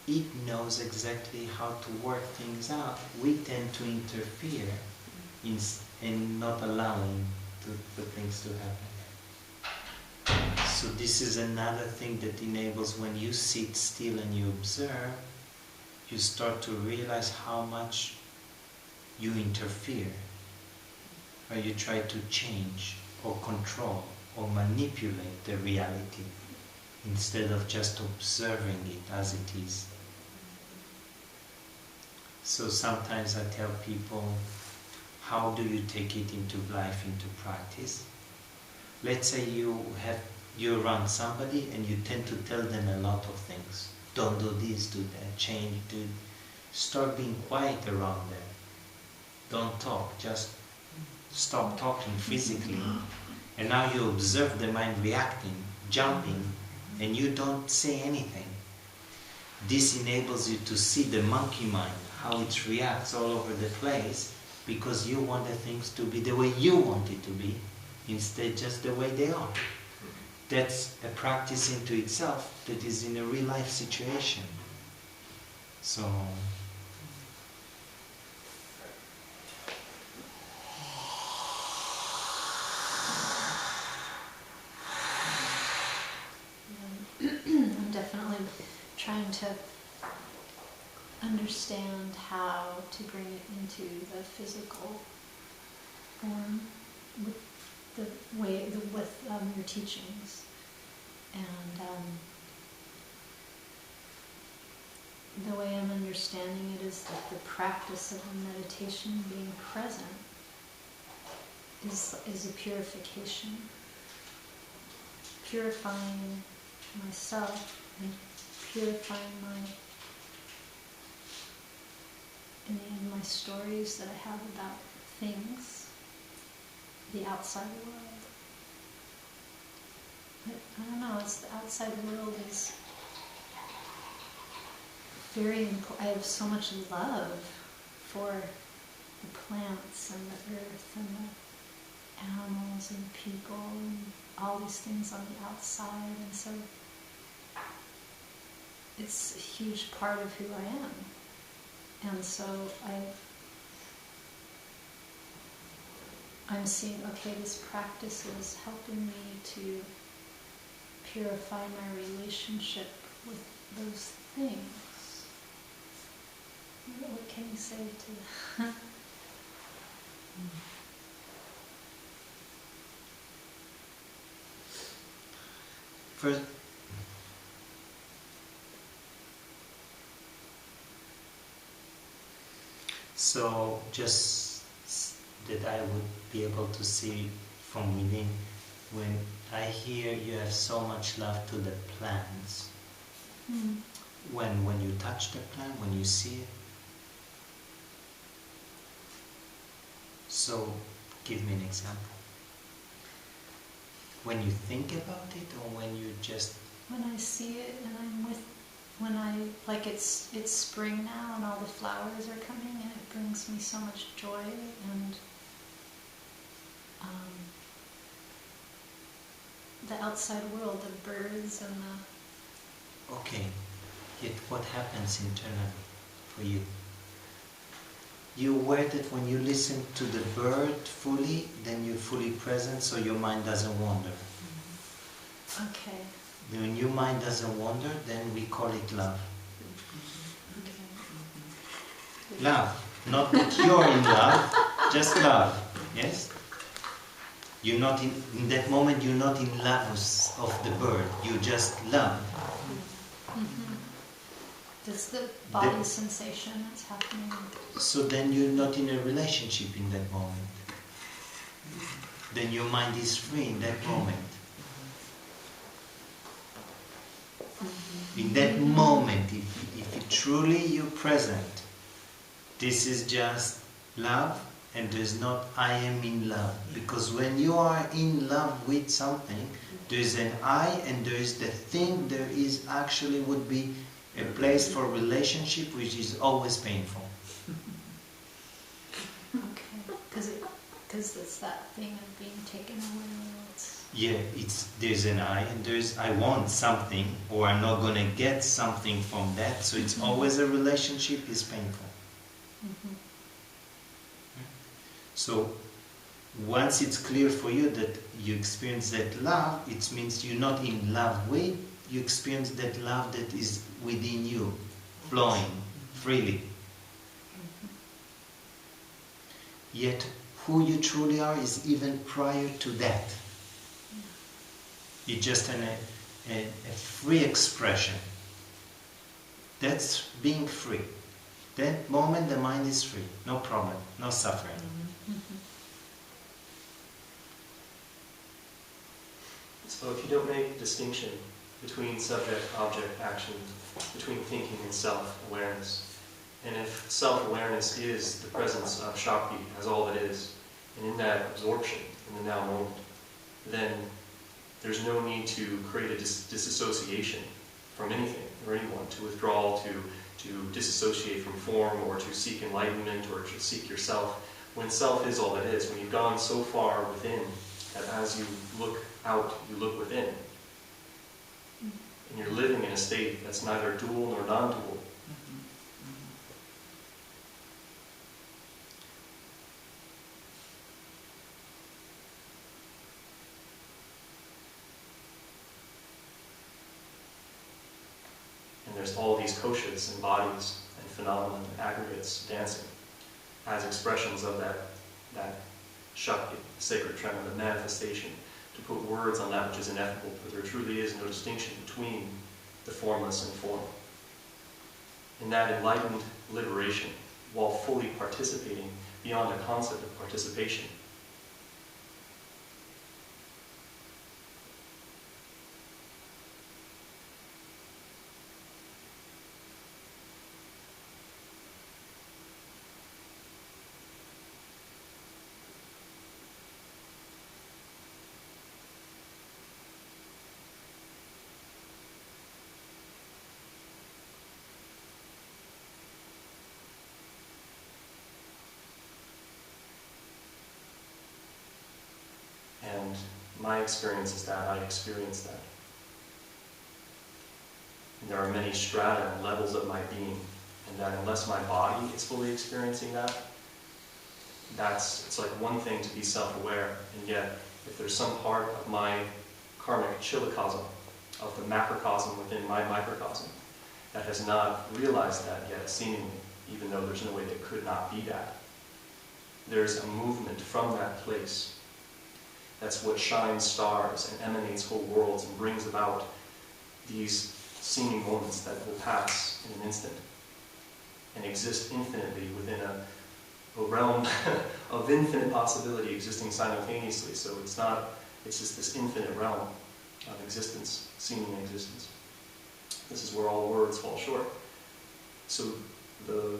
it knows exactly how to work things out. We tend to interfere in not allowing for things to happen. So this is another thing that enables, when you sit still and you observe, you start to realize how much you interfere, or you try to change or control or manipulate the reality instead of just observing it as it is. So sometimes I tell people, how do you take it into life, into practice? Let's say you're around somebody and you tend to tell them a lot of things. Don't do this, do that, change, do. Start being quiet around them. Don't talk, just stop talking physically. And now you observe the mind reacting, jumping, and you don't say anything. This enables you to see the monkey mind, how it reacts all over the place, because you want the things to be the way you want it to be, instead just the way they are. That's a practice into itself that is in a real life situation. So I'm definitely trying to understand how to bring it into the physical form with the way with your teachings, and the way I'm understanding it is that the practice of the meditation, being present, is a purification, purifying myself and purifying my stories that I have about things, the outside world. But I don't know, it's the outside world is very important. I have so much love for the plants and the earth and the animals and people and all these things on the outside, and so it's a huge part of who I am. And so I'm seeing, okay, this practice is helping me to purify my relationship with those things. What can you say to that? first, so just that I would be able to see from within, when I hear you have so much love to the plants, when you touch the plant, when you see it, so give me an example. When you think about it, or when you just... When I see it and I'm with, when I, like it's spring now and all the flowers are coming and it brings me so much joy, and the outside world, the birds and the... Okay, yet what happens internally? for you. You're aware that when you listen to the bird fully, then you're fully present, so your mind doesn't wander. Okay. When your mind doesn't wander, then we call it love. Love. Not that you're in love, just love. Yes? You're not in that moment you're not in love of the bird. You just love. Just the body sensation that's happening. So then you're not in a relationship in that moment. Then your mind is free in that moment. In that moment, if truly you're present, this is just love, and there's not I am in love. Because when you are in love with something, there's an I and there is the thing, there is actually would be a place for relationship which is always painful. Okay, because it's that thing of being taken away. Yeah, there's an I and there's I want something, or I'm not gonna get something from that. So it's always a relationship is painful. So once it's clear for you that you experience that love, it means you're not in love with, you experience that love that is within you, flowing freely. Yet who you truly are is even prior to that. It's just a free expression. That's being free. That moment the mind is free, no problem, no suffering. So if you don't make a distinction between subject, object, action, between thinking and self-awareness, and if self-awareness is the presence of Shakti as all it is, and in that absorption, in the now moment, then there's no need to create a disassociation from anything or anyone, to withdraw, to disassociate from form, or to seek enlightenment, or to seek yourself. When self is all it is, when you've gone so far within that as you look out, you look within, and you're living in a state that's neither dual nor non-dual. And there's all these koshas and bodies and phenomena and aggregates dancing as expressions of that Shakti, the sacred tremor, the manifestation, to put words on that which is ineffable, but there truly is no distinction between the formless and form. In that enlightened liberation, while fully participating beyond a concept of participation, and my experience is that I experience that. And there are many strata and levels of my being, and that unless my body is fully experiencing that, it's like one thing to be self-aware, and yet if there's some part of my karmic chillicosm, of the macrocosm within my microcosm, that has not realized that yet, seemingly, even though there's no way that could not be that, there's a movement from that place. That's what shines stars and emanates whole worlds and brings about these seeming moments that will pass in an instant and exist infinitely within a realm of infinite possibility existing simultaneously. So it's just this infinite realm of existence, seeming existence. This is where all words fall short. So the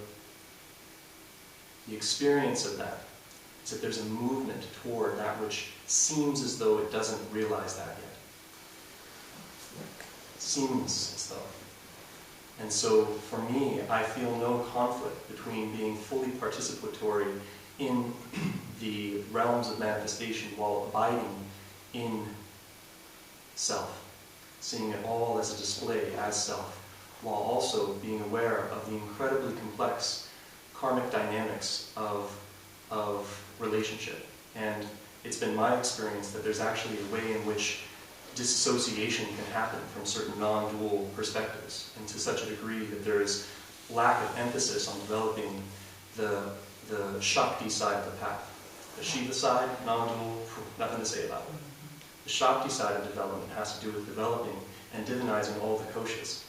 experience of that is that there's a movement toward that which seems as though it doesn't realize that yet. Seems as though. And so for me, I feel no conflict between being fully participatory in the realms of manifestation while abiding in self, seeing it all as a display as self, while also being aware of the incredibly complex karmic dynamics of relationship. And it's been my experience that there's actually a way in which disassociation can happen from certain non-dual perspectives, and to such a degree that there is lack of emphasis on developing the Shakti side of the path. The Shiva side, non-dual, nothing to say about it. The Shakti side of development has to do with developing and divinizing all the koshas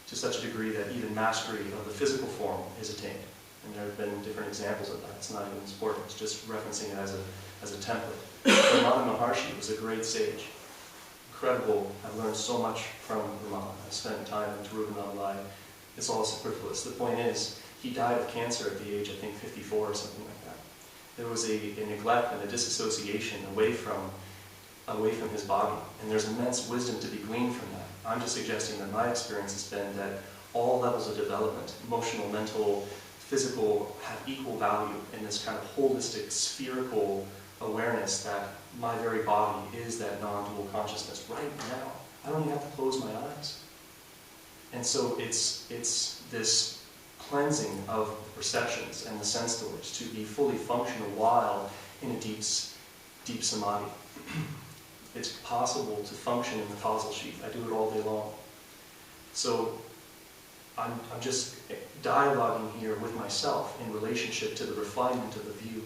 to such a degree that even mastery of the physical form is attained. And there have been different examples of that. It's not even important, it's just referencing it as a template. Ramana Maharshi was a great sage. Incredible. I've learned so much from Ramana. I've spent time in Tiruvannamalai. It's all superfluous. The point is, he died of cancer at the age, I think, 54 or something like that. There was a neglect and a disassociation away from his body. And there's immense wisdom to be gleaned from that. I'm just suggesting that my experience has been that all levels of development, emotional, mental, physical, have equal value in this kind of holistic, spherical awareness that my very body is that non-dual consciousness right now. I don't even have to close my eyes. And so it's this cleansing of the perceptions and the sense doors to be fully functional while in a deep samadhi. It's possible to function in the causal sheath. I do it all day long. So I'm just dialoguing here with myself in relationship to the refinement of the view,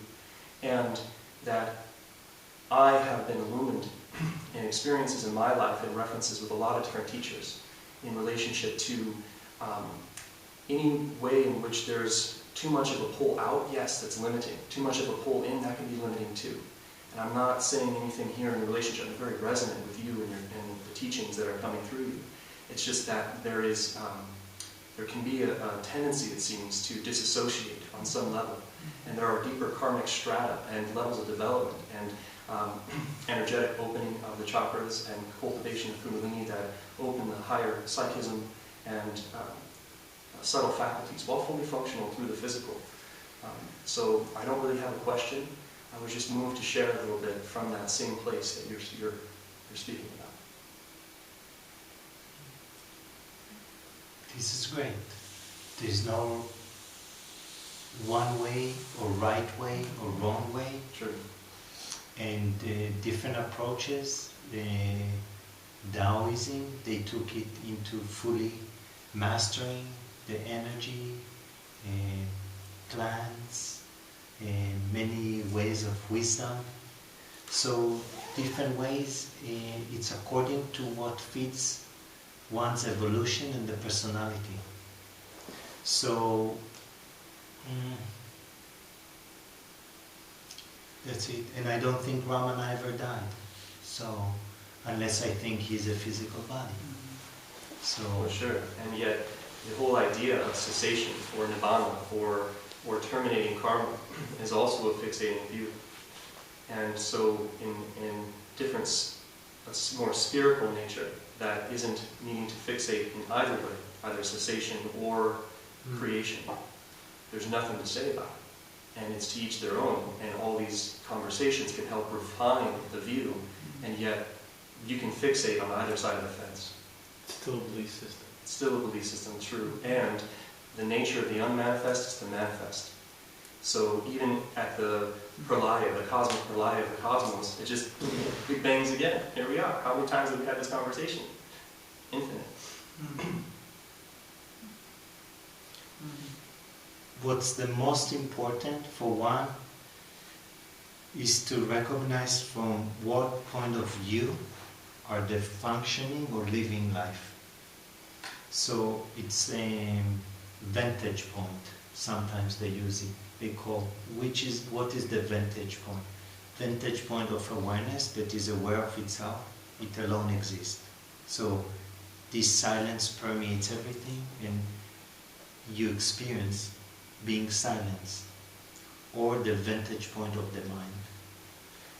and that I have been illumined in experiences in my life and references with a lot of different teachers in relationship to any way in which there's too much of a pull out, yes, that's limiting. Too much of a pull in, that can be limiting too. And I'm not saying anything here in relationship. I'm very resonant with you and the teachings that are coming through you. It's just that there can be a tendency, it seems, to disassociate on some level. And there are deeper karmic strata and levels of development and energetic opening of the chakras and cultivation of Kundalini that open the higher psychism and subtle faculties while fully functional through the physical. So I don't really have a question. I was just moved to share a little bit from that same place that you're speaking about. This is great. There's no one way or right way or wrong way. True. And different approaches. Taoism, they took it into fully mastering the energy, plants, many ways of wisdom. So different ways, it's according to what fits one's evolution and the personality. So that's it. And I don't think Ramana ever died. So unless I think he's a physical body. So for sure. And yet the whole idea of cessation or nibbana or terminating karma is also a fixating view. And so in different, a more spherical nature that isn't needing to fixate in either way, either cessation or creation, there's nothing to say about it. And it's to each their own, and all these conversations can help refine the view, and yet you can fixate on either side of the fence. It's still a belief system. It's still a belief system, true. And the nature of the unmanifest is to manifest. So even at the pralaya, the cosmic pralaya of the cosmos, it just big bangs again. Here we are. How many times have we had this conversation? Infinite. what's the most important for one is to recognize from what point of view are they functioning or living life. So it's a vantage point. Sometimes they use it. They call what is the vantage point? Vantage point of awareness that is aware of itself. It alone exists. So this silence permeates everything, and you experience being silenced, or the vantage point of the mind.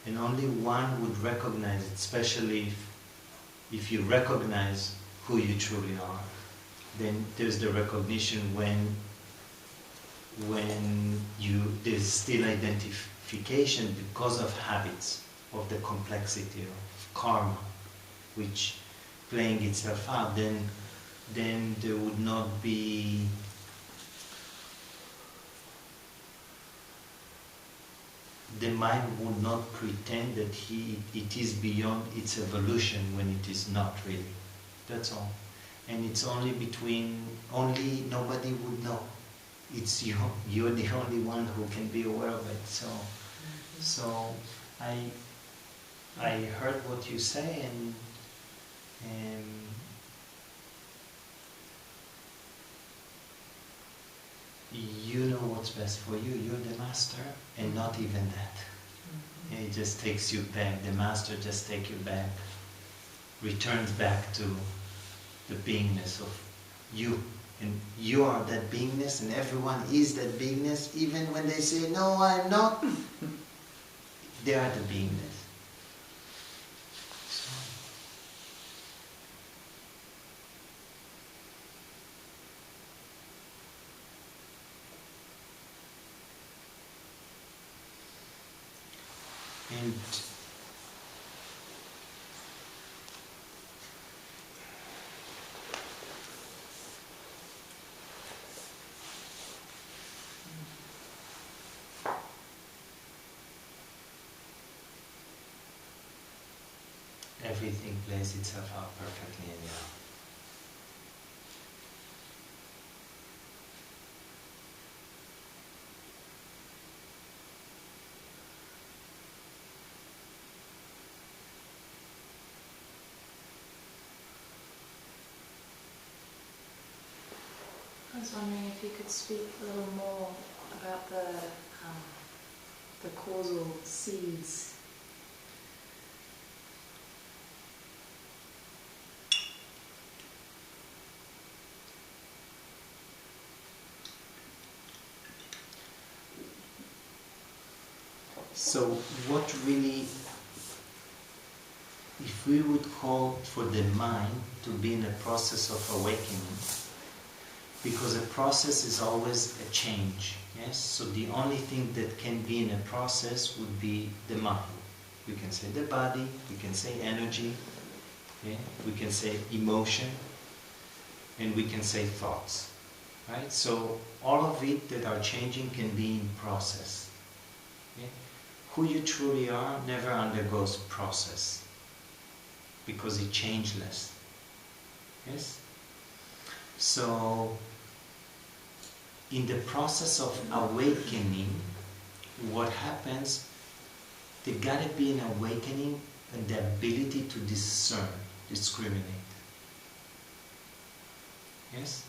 And only one would recognize it, especially if you recognize who you truly are. Then there's the recognition when there's still identification because of habits, of the complexity of karma, which playing itself out. Then then there would not be the mind would not pretend that it is beyond its evolution when it is not really. That's all. And it's only nobody would know. It's you. You're the only one who can be aware of it. So I heard what you say, and you know what's best for you. You're the master, and not even that. It just takes you back. The master just takes you back, returns back to the beingness of you. And you are that beingness, and everyone is that beingness, even when they say, no, I'm not. They are the beingness. So. And everything plays itself out perfectly in you. I was wondering if you could speak a little more about the causal seeds. So what really, if we would call for the mind to be in a process of awakening, because a process is always a change, yes? So the only thing that can be in a process would be the mind. We can say the body, we can say energy, okay? We can say emotion, and we can say thoughts, right? So all of it that are changing can be in process. Okay? Who you truly are never undergoes process, because it's changeless. Yes? So, in the process of awakening, what happens, there gotta be an awakening and the ability to discern, discriminate. Yes?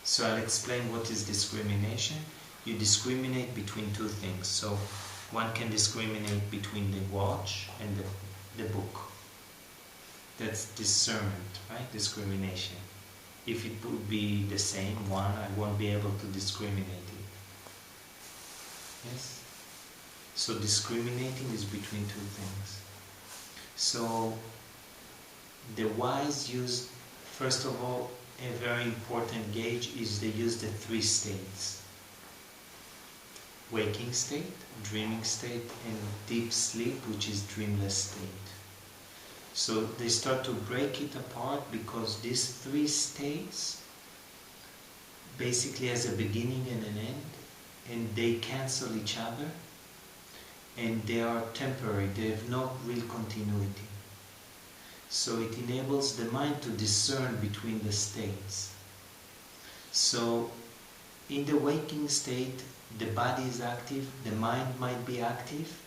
So I'll explain what is discrimination. You discriminate between two things. So one can discriminate between the watch and the book. That's discernment, right? Discrimination. If it would be the same one, I won't be able to discriminate it. Yes? So discriminating is between two things. So the wise use, first of all, a very important gauge is they use the three states. Waking state, dreaming state, and deep sleep, which is dreamless state. So they start to break it apart because these three states basically has a beginning and an end, and they cancel each other, and they are temporary, they have no real continuity. So it enables the mind to discern between the states. So in the waking state, the body is active, the mind might be active,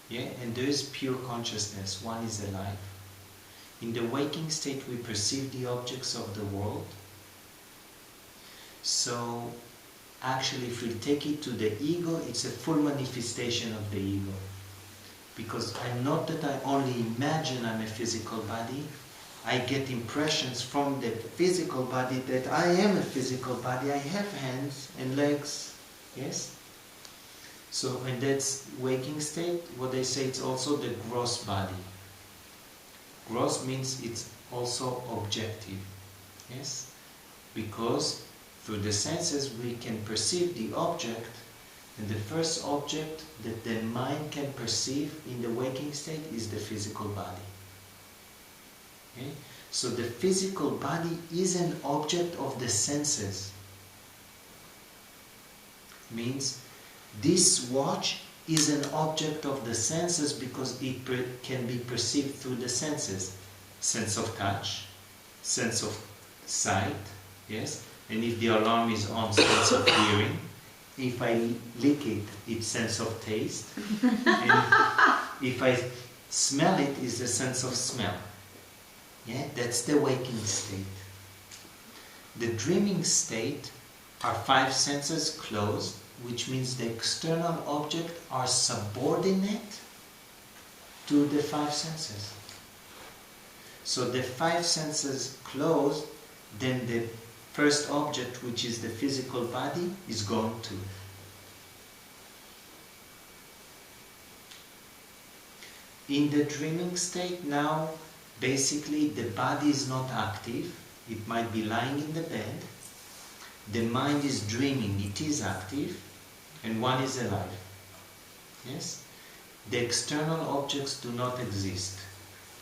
yeah, and there is pure consciousness, one is alive. In the waking state we perceive the objects of the world. So actually if we take it to the ego, it's a full manifestation of the ego. Because I'm not that I only imagine I'm a physical body, I get impressions from the physical body that I am a physical body, I have hands and legs, yes? So, and that's waking state. What they say, it's also the gross body. Gross means it's also objective, yes? Because through the senses we can perceive the object, and the first object that the mind can perceive in the waking state is the physical body. Okay? So the physical body is an object of the senses. Means this watch is an object of the senses because it can be perceived through the senses. Sense of touch, sense of sight, yes? And if the alarm is on, sense of hearing. If I lick it, it's sense of taste. And if I smell it, it's a sense of smell. Yeah, that's the waking state. The dreaming state are 5 senses closed, which means the external objects are subordinate to the 5 senses. So the 5 senses closed, then the first object, which is the physical body, is gone too. In the dreaming state now, basically the body is not active. It might be lying in the bed. The mind is dreaming, it is active, and one is alive. Yes? The external objects do not exist.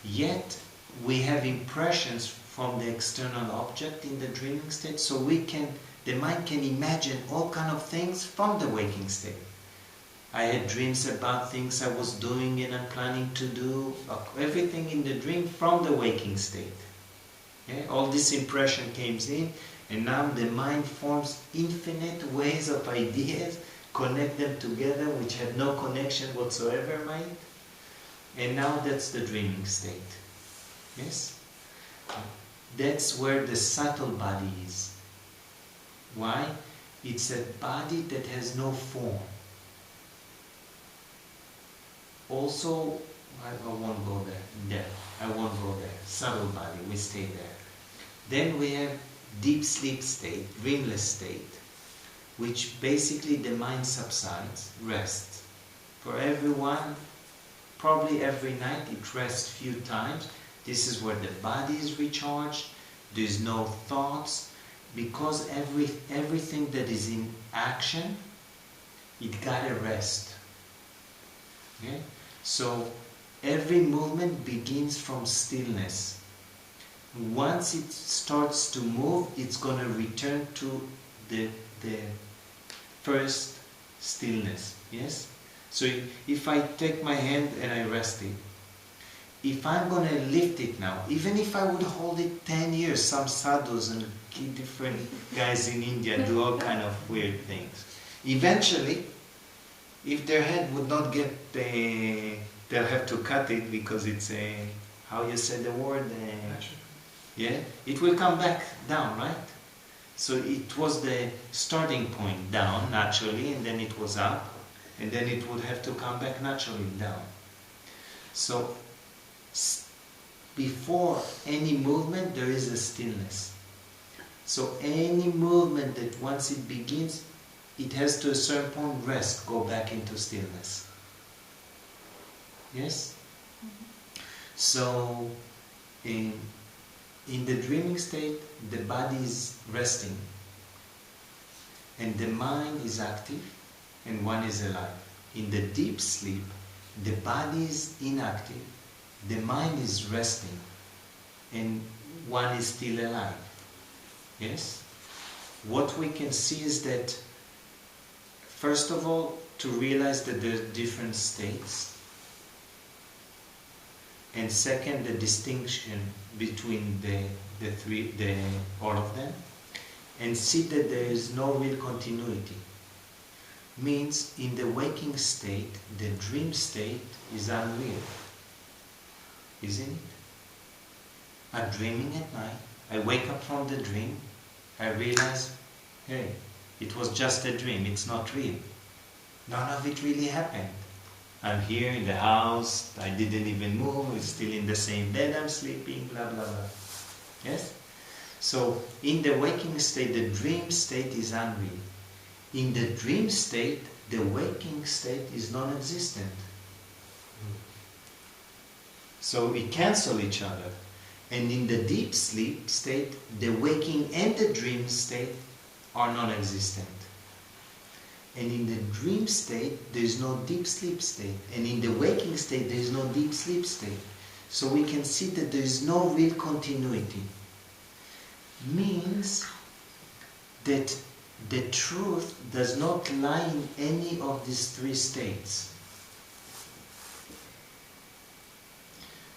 Yet, we have impressions from the external object in the dreaming state, so the mind can imagine all kind of things from the waking state. I had dreams about things I was doing and I'm planning to do, everything in the dream from the waking state. Yeah? All this impression came in, and now the mind forms infinite ways of ideas, connect them together, which had no connection whatsoever, mind. And now that's the dreaming state. Yes? That's where the subtle body is. Why? It's a body that has no form. Also, I won't go there. I won't go there. Subtle body, we stay there. Then we have deep sleep state, dreamless state, which basically the mind subsides, rests. For everyone, probably every night it rests few times. This is where the body is recharged. There's no thoughts, because everything that is in action, it gotta rest. Okay? So every movement begins from stillness. Once it starts to move, it's going to return to the first stillness. Yes? So if I take my hand and I rest it, if I'm going to lift it now, even if I would hold it 10 years, some sadhus and different guys in India do all kind of weird things. Eventually, if their head would not get they'll have to cut it because it's a, how you say the word? Yeah, it will come back down, right? So it was the starting point down naturally, and then it was up, and then it would have to come back naturally down. So before any movement there is a stillness. So any movement that once it begins, it has to a certain point rest, go back into stillness. Yes? So in the dreaming state, the body is resting and the mind is active and one is alive. In the deep sleep, the body is inactive, the mind is resting and one is still alive. Yes? What we can see is that, first of all, to realize that there are different states, and second, the distinction between all of them, and see that there is no real continuity. Means in the waking state, the dream state is unreal, isn't it? I'm dreaming at night, I wake up from the dream, I realize, hey, it was just a dream, it's not real. None of it really happened. I'm here in the house, I didn't even move, I'm still in the same bed I'm sleeping, blah blah blah. Yes? So in the waking state, the dream state is unreal. In the dream state, the waking state is non-existent. So we cancel each other. And in the deep sleep state, the waking and the dream state are non-existent. And in the dream state, there is no deep sleep state. And in the waking state, there is no deep sleep state. So we can see that there is no real continuity. Means that the truth does not lie in any of these three states.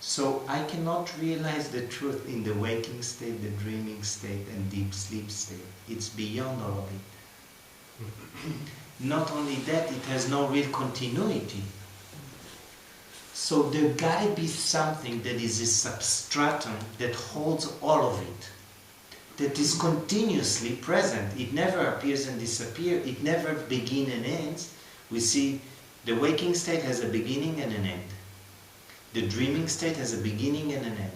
So I cannot realize the truth in the waking state, the dreaming state, and deep sleep state. It's beyond all of it. Not only that, it has no real continuity. So there gotta be something that is a substratum that holds all of it, that is continuously present. It never appears and disappears. It never begins and ends. We see the waking state has a beginning and an end. The dreaming state has a beginning and an end.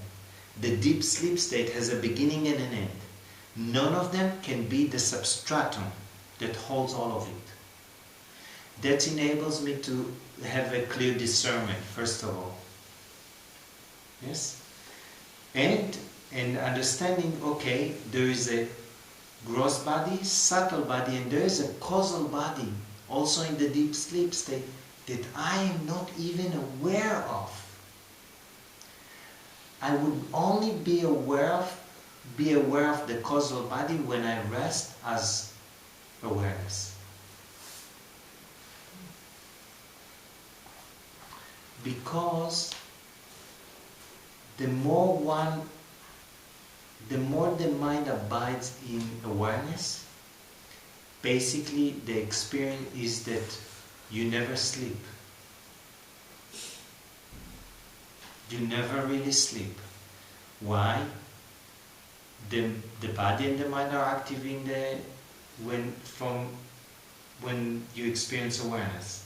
The deep sleep state has a beginning and an end. None of them can be the substratum that holds all of it. That enables me to have a clear discernment, first of all. Yes? And understanding, okay, there is a gross body, subtle body, and there is a causal body, also in the deep sleep state, that I am not even aware of. I would only be aware of the causal body when I rest as awareness. Because the more the mind abides in awareness, basically the experience is that you never sleep. You never really sleep. Why? The body and the mind are active when you experience awareness.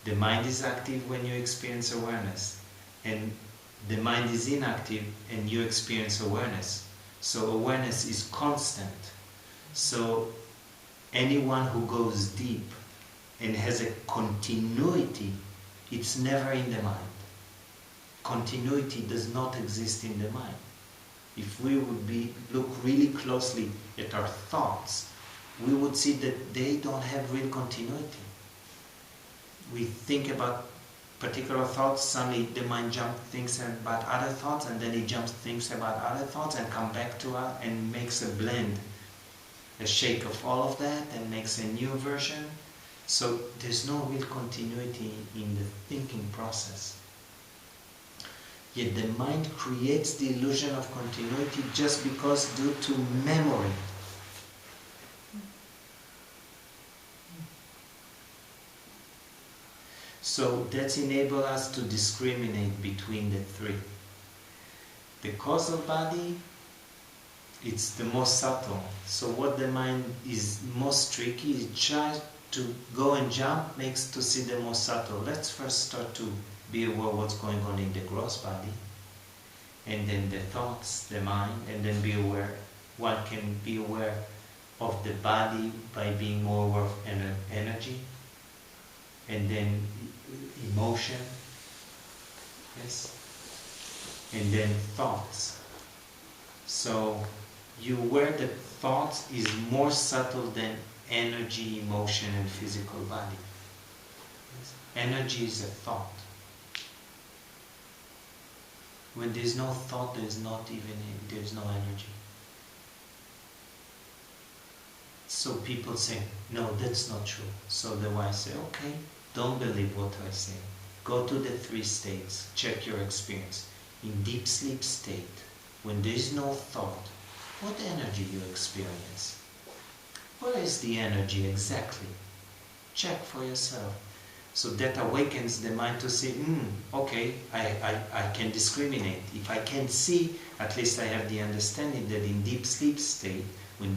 The mind is active when you experience awareness, and the mind is inactive and you experience awareness. So awareness is constant. So anyone who goes deep and has a continuity, it's never in the mind. Continuity does not exist in the mind. If we would look really closely at our thoughts, we would see that they don't have real continuity. We think about particular thoughts, suddenly the mind thinks about other thoughts, and then it thinks about other thoughts and come back to us and makes a blend, a shake of all of that, and makes a new version. So there's no real continuity in the thinking process. Yet the mind creates the illusion of continuity just because due to memory. So that enables us to discriminate between the three. The causal body, it's the most subtle. So what the mind is most tricky is try to go and jump makes to see the most subtle. Let's first start to be aware of what's going on in the gross body, and then the thoughts, the mind, and then be aware. One can be aware of the body by being more aware of energy, and then emotion, yes, and then thoughts. So you aware that thoughts is more subtle than energy, emotion, and physical body. Yes. Energy is a thought. When there's no thought, there's no energy. So people say, no, that's not true. So the wise say, okay, don't believe what I say. Go to the three states, check your experience. In deep sleep state, when there is no thought, what energy you experience? What is the energy exactly? Check for yourself. So that awakens the mind to say, okay, I can discriminate. If I can't see, at least I have the understanding that in deep sleep state, when